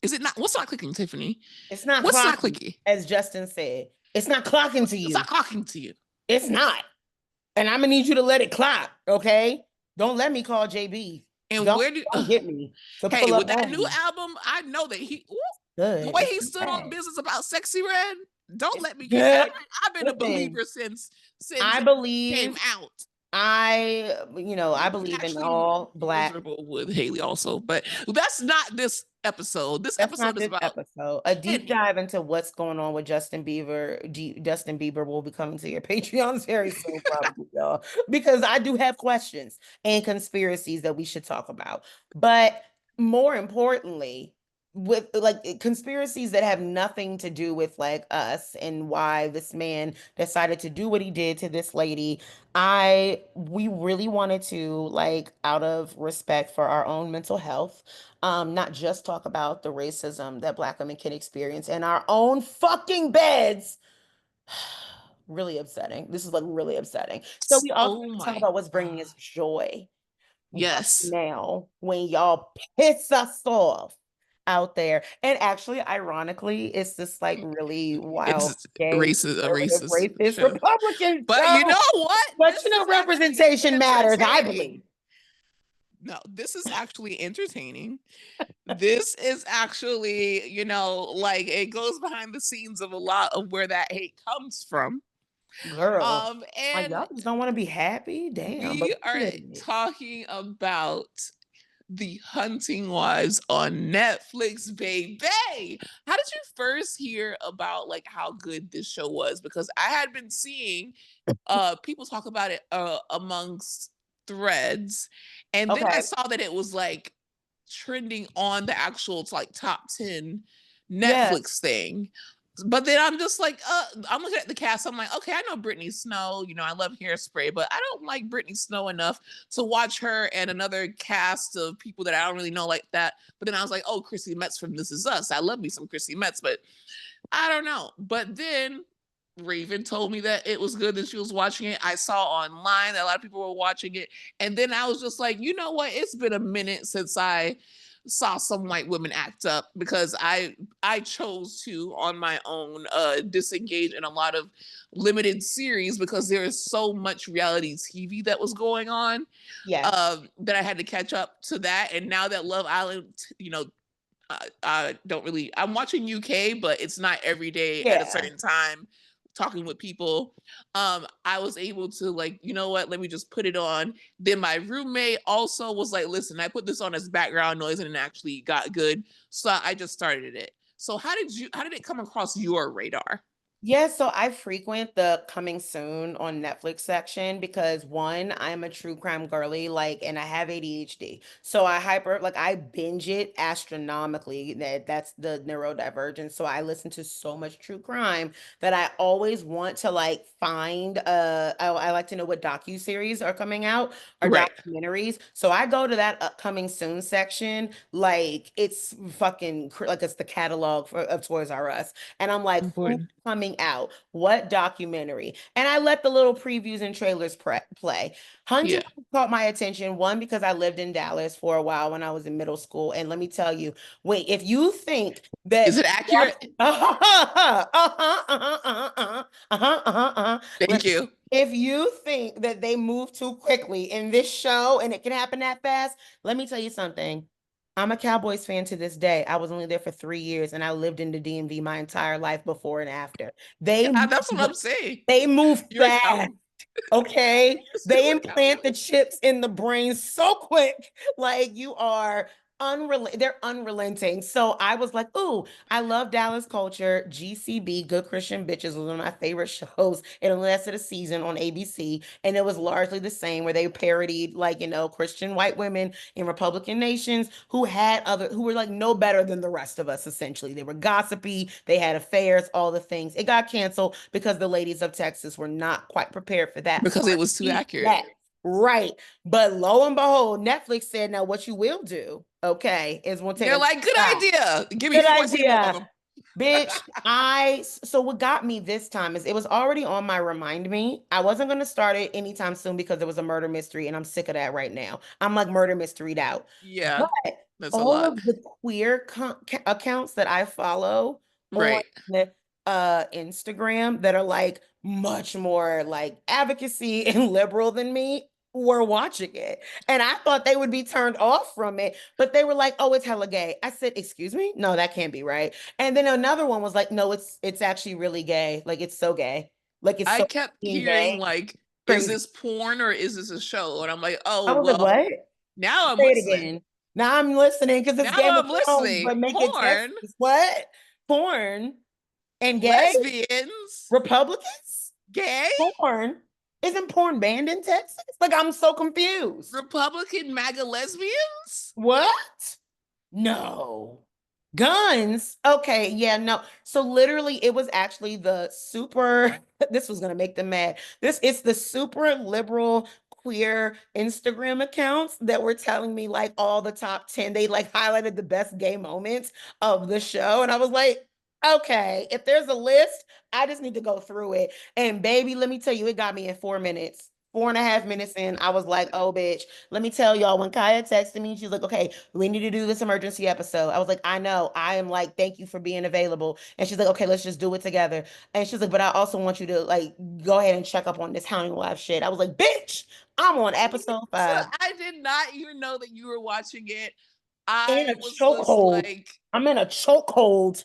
Is it not? What's not clicking, Tiffany? It's not What's not clocking, clicking? as Justin said. It's not clocking to It's you. not clocking to you. It's not. And I'm gonna need you to let it clock, okay? Don't let me call JB. And Don't, where do? don't get me to Hey, pull up with that on new you. album, I know that the Good. way It's he not stood on bad. business about Sexy Red. Don't It's let me get. good. I've been a Listen, believer since I it came believe out. I I'm believe in actually all Black. miserable with Haley also, but that's not this episode. This That's episode not is this about episode. A deep Penny. dive into what's going on with Justin Bieber. Justin Bieber will be coming to your Patreons very soon, probably, y'all, because I do have questions and conspiracies that we should talk about. But more importantly, with like conspiracies that have nothing to do with like us and why this man decided to do what he did to this lady. We really wanted to, like, out of respect for our own mental health, not just talk about the racism that Black women can experience in our own fucking beds. Really upsetting. This is like really upsetting. So we also Oh talk my about what's bringing god! us joy right Yes, now when y'all piss us off out there. And actually, ironically, it's this like really wild, it's gay, racist, a conservative, racist racist show. Republican But you know show. what? But This is actually representation matters, I believe. entertaining. No, this is actually entertaining. This is actually, like it goes behind the scenes of a lot of where that hate comes from. Girl, like And y'all just don't want to be happy. Damn, but we we are get it. talking about the Hunting Wives on Netflix, baby. How did you first hear about like how good this show was? Because I had been seeing people talk about it amongst threads, and then I Okay. saw that it was like trending on the actual like top 10 Yeah. Netflix thing. But then I'm just like, I'm looking at the cast. I'm like, okay, I know Brittany Snow. I love Hairspray, but I don't like Brittany Snow enough to watch her and another cast of people that I don't really know like that. But then I was like, oh, Chrissy Metz from This Is Us. I love me some Chrissy Metz, but I don't know. But then Raven told me that it was good that she was watching it. I saw online that a lot of people were watching it. And then I was just like, you know what? It's been a minute since I saw some white women act up because I chose to on my own disengage in a lot of limited series because there is so much reality TV that was going on Yes. that I had to catch up to that. And now that Love Island, I don't really. I'm watching UK, but it's not every day at a Yeah. certain time. Talking with people, I was able to like, you know what? Let me just put it on. Then my roommate also was like, "Listen, I put this on as background noise, and it actually got good." So I just started it. So How did it come across your radar? Yeah, so I frequent the coming soon on Netflix section because one, I'm a true crime girly, like, and I have ADHD. So I binge it astronomically. That's the neurodivergence. So I listen to so much true crime that I always want to like find I like to know what docu-series are coming out or Right. documentaries. So I go to that upcoming soon section, like it's fucking like it's the catalog of Toys R Us. And I'm like, who Important. coming out? What documentary? And I let the little previews and trailers play. Hunting Yeah. caught my attention, one, because I lived in Dallas for a while when I was in middle school. And let me tell you, wait, if you think Is that it accurate? Thank Listen, you. if you think that they move too quickly in this show and it can happen that fast, let me tell you something. I'm a Cowboys fan to this day. I was only there for 3 years and I lived in the DMV my entire life before and after. They Yeah, that's what move, I'm saying. they move You're a fast. cowboy. Okay. You're still They a implant the cowboy. chips in the brain so quick. Like you are they're unrelenting. So I was like, ooh, I love Dallas culture. GCB, Good Christian Bitches, was one of my favorite shows. It only lasted a season on ABC. And it was largely the same where they parodied like, Christian white women in Republican nations who were like no better than the rest of us, essentially. They were gossipy, they had affairs, all the things. It got canceled because the ladies of Texas were not quite prepared for that Because it part. was too accurate. Yes, right. But lo and behold, Netflix said, now what you will do, okay, is we'll take They're a like, good shot. idea. Give me Good 14 more of idea. them. Bitch, so what got me this time is it was already on my remind me. I wasn't going to start it anytime soon because it was a murder mystery and I'm sick of that right now. I'm like murder mysteried out. Yeah. That's a all lot. of the queer accounts that I follow on Right. Instagram that are like much more like advocacy and liberal than me were watching it. And I thought they would be turned off from it, but they were like, "Oh, it's hella gay." I said, "Excuse me? No, that can't be right." And then another one was like, "No, it's actually really gay. Like it's so gay. Like it's I so kept fucking hearing gay. like, is Crazy." this porn or is this a show? And I'm like, I oh was like, well, "What?" now I'm Say it listening. again. Now I'm listening because it's Game Now of I'm Thrones, listening. but make it Porn, Texas. What? Porn and gay? lesbians, Republicans? gay, Porn? Isn't porn banned in Texas? Like, I'm so confused. Republican MAGA lesbians. What? No. Guns? Okay, yeah, no. So literally it was actually the super this was gonna make them mad. It's the super liberal queer Instagram accounts that were telling me like all the top 10. They like highlighted the best gay moments of the show. And I was like, okay, if there's a list, I just need to go through it. And baby, let me tell you, it got me in 4 minutes. 4.5 minutes in, I was like, oh, bitch. Let me tell y'all, when Kaya texted me, she's like, okay, we need to do this emergency episode. I was like, I know. I am like, thank you for being available. And she's like, okay, let's just do it together. And she's like, but I also want you to like go ahead and check up on this Hounding Live shit. I was like, bitch, I'm on episode So 5 I did not even know that you were watching it. in a I was just chokehold. like, I'm in a chokehold.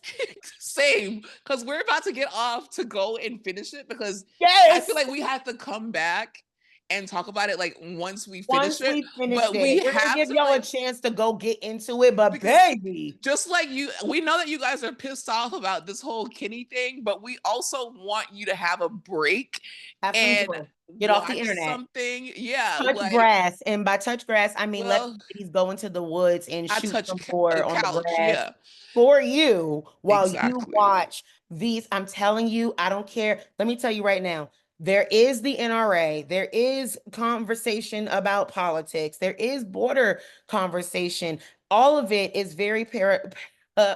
same, because we're about to get off to go and finish it because I feel Yes. like we have to come back and talk about it like once we finish Once it. we finish But we it, we're gonna have give to y'all a like, chance to go get into it. But because baby, just like you, we know that you guys are pissed off about this whole Kenny thing, but we also want you to have a break have some and joy. Get off the watch internet. something. Yeah, Touch like, grass. And by touch grass, I mean let the well, ladies go into the woods and I shoot touch some boar a on the couch. grass Yeah, for you while you exactly. watch these. I'm telling you, I don't care. Let me tell you right now. There is the NRA. There is conversation about politics. There is border conversation. All of it is very uh,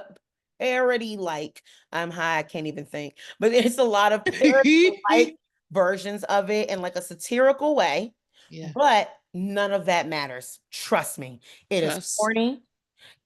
parody like. I'm high, I can't even think. But there's a lot of parody like versions of it in like a satirical way, Yeah, but none of that matters. Trust me. It is trust. corny.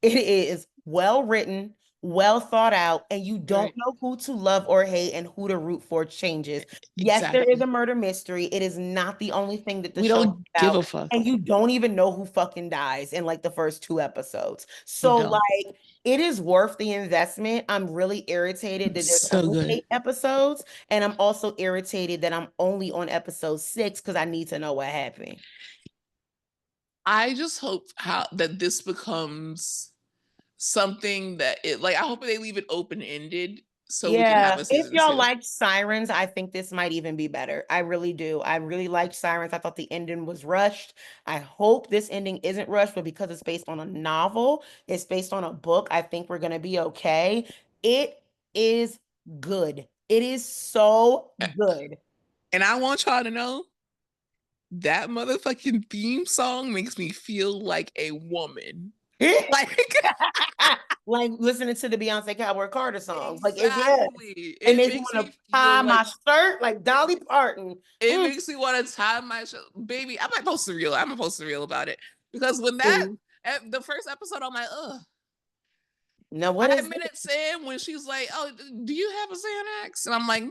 It is well written, well thought out, and you don't Right. know who to love or hate and who to root for changes. Yes, there is a Exactly. murder mystery. It is not the only thing that the We show is don't give about. a fuck. And you don't even know who fucking dies in like the first 2 episodes. We So, don't. like, it is worth the investment. I'm really irritated that It's there's so only good. 8 episodes. And I'm also irritated that I'm only on episode 6 because I need to know what happened. I just hope how that this becomes something that it like I hope they leave it open ended so we can have Yeah, a if season y'all two. like Sirens, I think this might even be better. I really do. I really liked Sirens. I thought the ending was rushed. I hope this ending isn't rushed, but because it's based on a novel, it's based on a book, I think we're gonna be okay. It is good. It is so good. And I want y'all to know that motherfucking theme song makes me feel like a woman. Like Like listening to the Beyonce Cowboy Carter songs. Like it's yes. exactly. It It makes me makes want me to feel tie like my shirt like Dolly Parton. it Mm. makes me want to tie my baby. I might post a reel. I'm gonna post a reel about it because when that Mm. at the first episode, I'm like, ugh. Now what 5 is minutes in, when she's like, "Oh, do you have a Xanax?" and I'm like,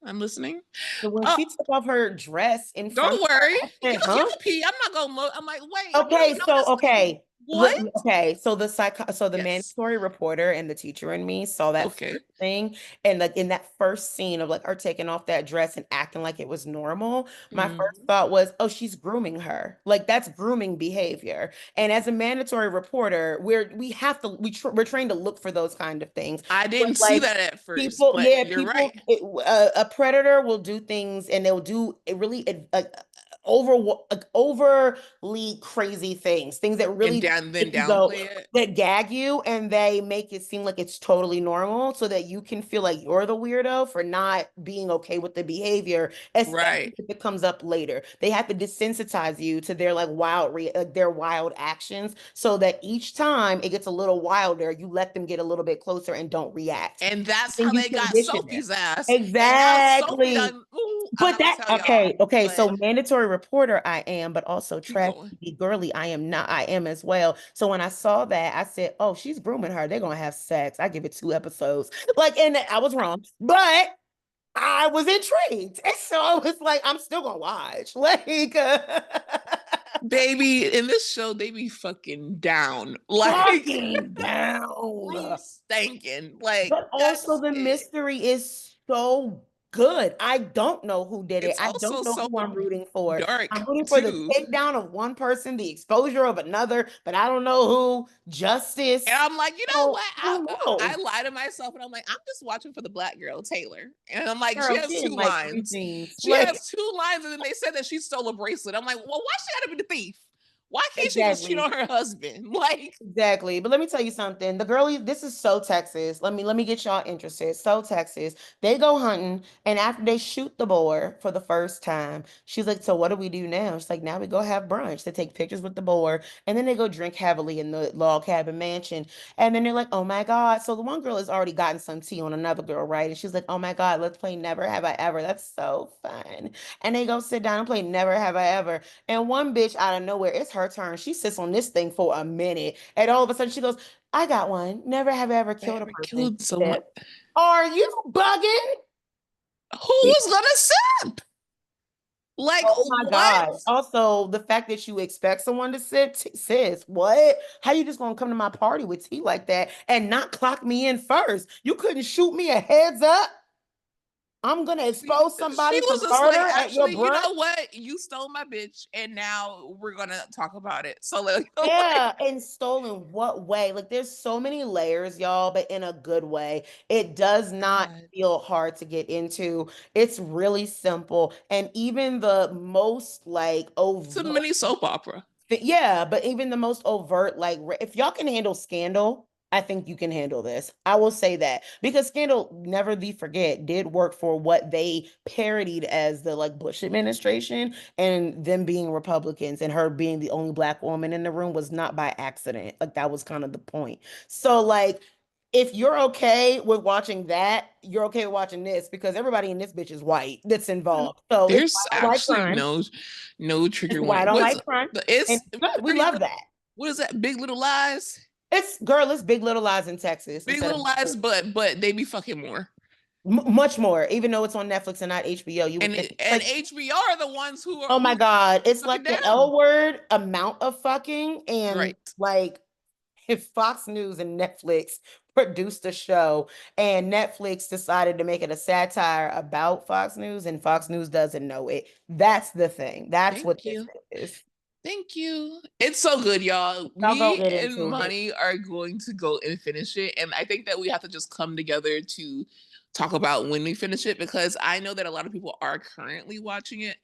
"I'm listening." when Oh, she took off her dress in front of don't her, worry. I said, You huh? can pee. I'm not gonna look. I'm like, wait, you Okay, didn't so notice? okay. What? Okay, so the Yes. mandatory reporter and the teacher and me saw that Okay. first thing, and like in that first scene of like her taking off that dress and acting like it was normal, my first Mhm. thought was, oh, she's grooming her. Like that's grooming behavior. And as a mandatory reporter, we're trained to look for those kind of things. I But didn't see like that at first, people, but yeah, you're right. a predator will do things and they'll do it really overly crazy things that And really then make you go downplay it. that gag you, and they make it seem like it's totally normal so that you can feel like you're the weirdo for not being okay with the behavior, especially Right. if it comes up later. They have to desensitize you to their like their wild actions so that each time it gets a little wilder, you let them get a little bit closer and don't react. And that's Then how you they got condition them. Sophie's ass. And now Sophie Exactly. done. Ooh. I'm But not gonna that tell y'all, okay. but So mandatory reporter, I am, but also keep trash going. TV girly, I am not. I am as well. So when I saw that, I said, "Oh, she's grooming her. They're gonna have sex." I give it 2 episodes. Like, and I was wrong, but I was intrigued, and so I was like, "I'm still gonna watch." Like, Baby, in this show, they be fucking down. Like fucking room down. stinking. Like But also that's the it. mystery is so good. I don't know who did it. It's I also don't know so who I'm rooting for. dark I'm rooting for the too. takedown of one person, the exposure of another, but I don't know who. And Justice. I'm like, you know So what? I don't I know. lie to myself and I'm like, I'm just watching for the black girl, Taylor. And I'm like, she Girl, has she in two like three lines. things. She Like, has two lines, and then they said that she stole a bracelet. I'm like, well, why she gotta be the thief? Why can't she just cheat exactly. on her husband? Like, Exactly. But let me tell you something. The girlie, this is so Texas. Let me get y'all interested. So Texas. They go hunting, and after they shoot the boar for the first time, she's like, "So what do we do now?" She's like, "Now we go have brunch." They take pictures with the boar, and then they go drink heavily in the log cabin mansion. And then they're like, "Oh my God." So the one girl has already gotten some tea on another girl, right? And she's like, "Oh my God, let's play Never Have I Ever." That's so fun. And they go sit down and play Never Have I Ever. And one bitch out of nowhere, it's her turn. She sits on this thing for a minute. And all of a sudden she goes, "I got one. Never have I ever I killed a ever person." killed someone. Said, "Are you bugging?" Who was gonna sip? Like Oh my what? God. Also, the fact that you expect someone to sit, sis, what? How you just gonna come to my party with tea like that and not clock me in first? You couldn't shoot me a heads up? I'm gonna expose She somebody for was just like, murder at your actually, you brunch? know what? You stole my bitch, and now we're gonna talk about it. So like, like Yeah, and stolen what way? Like there's so many layers, y'all, but in a good way. It does not God, feel hard to get into. It's really simple. And even the most like it's a overt mini soap opera. yeah, but even the most overt, like, if y'all can handle Scandal, I think you can handle this. I will say that because Scandal, never the forget, did work for what they parodied as the like Bush administration and them being Republicans and her being the only black woman in the room was not by accident. Like, that was kind of the point. So, like, if you're okay with watching that, you're okay with watching this because everybody in this bitch is white that's involved. So it's There's white actually crime. no It's trigger white warning. on What's white crime. And it's it's good. We pretty love little, that. what is that? Big Little Lies? It's girl, it's Big Little Lies in Texas Big instead Little of Lies, but they be fucking more. much more, even though it's on Netflix and not HBO. You would And think and like, HBO are the ones oh my who God, it's took it like the down. L word amount of fucking. And Right. like, if Fox News and Netflix produced a show and Netflix decided to make it a satire about Fox News and Fox News doesn't know it, that's the thing. That's Thank what this you. is. Thank you. It's so good, y'all. Y'all go Me get and into it. Money are going to go and finish it. And I think that we have to just come together to talk about when we finish it because I know that a lot of people are currently watching it.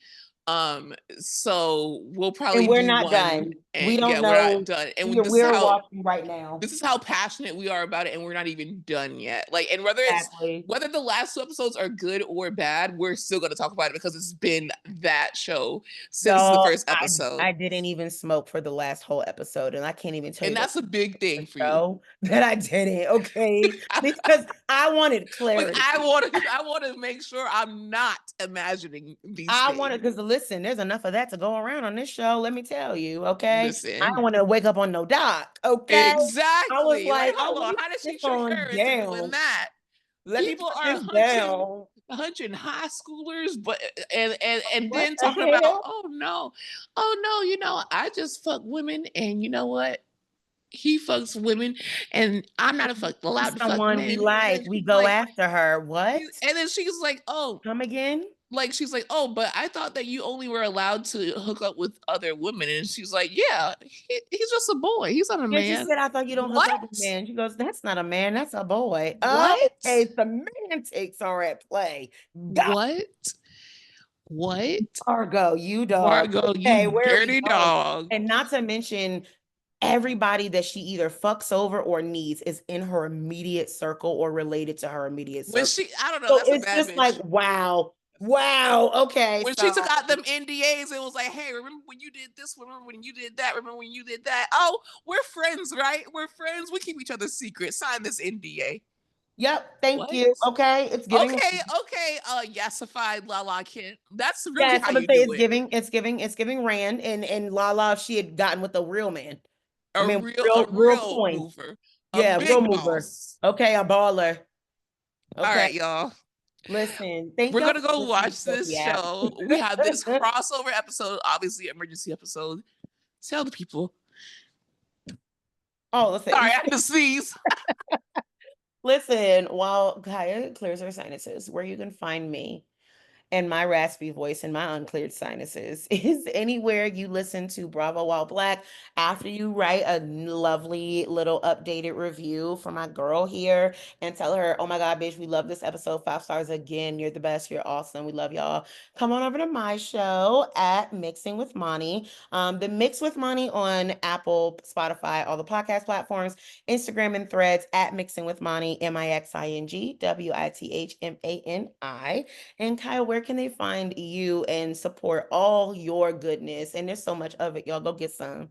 So we'll And probably we're do not one done. and We yeah, don't we're not know. done. And We're this is we're how watching right now. passionate we are about it and we're not even done yet. Like and whether it's Exactly. whether the last two episodes are good or bad, we're still going to talk about it because it's been that show since the Y'all, first I episode. I didn't even smoke for the last whole episode, and I can't even tell And you the that's a big thing for you. show that I didn't, okay? Because I wanted Like clarity. I want to make sure I'm not imagining these I wanted things. because listen, there's enough of that to go around on this show. Let me tell you, okay? I don't Listen, want to wake up on no doc, okay? I was exactly. Like, like, oh, hold let on, me how did put she this trick on her into doing down. that? Let me People put are this down. hunching high schoolers, but and What then the talking about, hell? oh no, I just fuck women, and you know what? He fucks women, and I'm not allowed to fuck Someone we men. And then like, we she's go like, after her. What? and then she's like, oh, Come again? like she's like, oh, but I thought that you only were allowed to hook up with other women, and she's like, yeah, he's just a boy, he's not a And she man. said, "I thought you don't hook What? up with men." She goes, "That's not a man, that's a boy." Oh, What? okay, semantics are at play. Got What? What? Margo, you dog. Margot, Okay, you where are we dirty going? dog. And not to mention, everybody that she either fucks over or needs is in her immediate circle or related to her immediate When circle. she, I don't know, So that's a it's bad just like, bitch. wow, wow. Okay, When she took so out them NDAs, it was like, hey, remember when you did this? Remember when you did that? Remember when you did that? Oh, we're friends, right? We're friends. We keep each other's secrets. Sign this NDA. Yep, thank What? you. Okay, it's giving. Okay, okay. Yassified Lala Kent. That's really Yes, how I'm gonna you say do it's it. giving. It's giving Rand and Lala if she had gotten with a real man. I mean, A real real coin. mover, a Yeah, real big mover. boss. Okay, a baller. All Okay, right, y'all. listen. Thank We're y'all gonna for go listening to watch Sophie this app. show. We have this crossover episode, obviously emergency episode. Tell the people. Oh, listen. Sorry, I had to sneeze. Listen, while Kaya clears her sinuses, where you can find me and my raspy voice and my uncleared sinuses is anywhere you listen to Bravo While Black. After you write a lovely little updated review for my girl here and tell her, oh my God, bitch, we love this episode. 5 stars again. You're the best. You're awesome. We love y'all. Come on over to my show at Mixing with Monty. The Mix with Monty on Apple, Spotify, all the podcast platforms, Instagram and Threads at Mixing with Monty, MixingWithMani. And Kyle, where can they find you and support all your goodness? And there's so much of it, y'all. Go get some.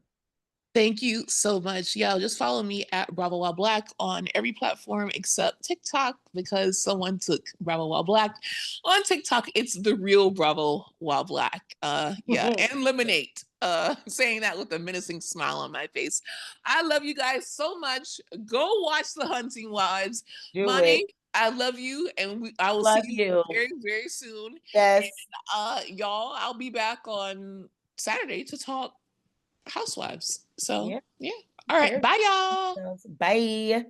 Thank you so much. Yeah, just follow me at Bravo While Black on every platform except TikTok because someone took Bravo While Black. On TikTok, it's the real Bravo While Black. Yeah, and Lemonade. Saying that with a menacing smile on my face. I love you guys so much. Go watch The Hunting Wives. Do Money, it. I love you, and I will see Love you you. very, very soon. Yes. Y'all, I'll be back on Saturday to talk Housewives. So Yeah. yeah. All right. Care. Bye, y'all. Bye.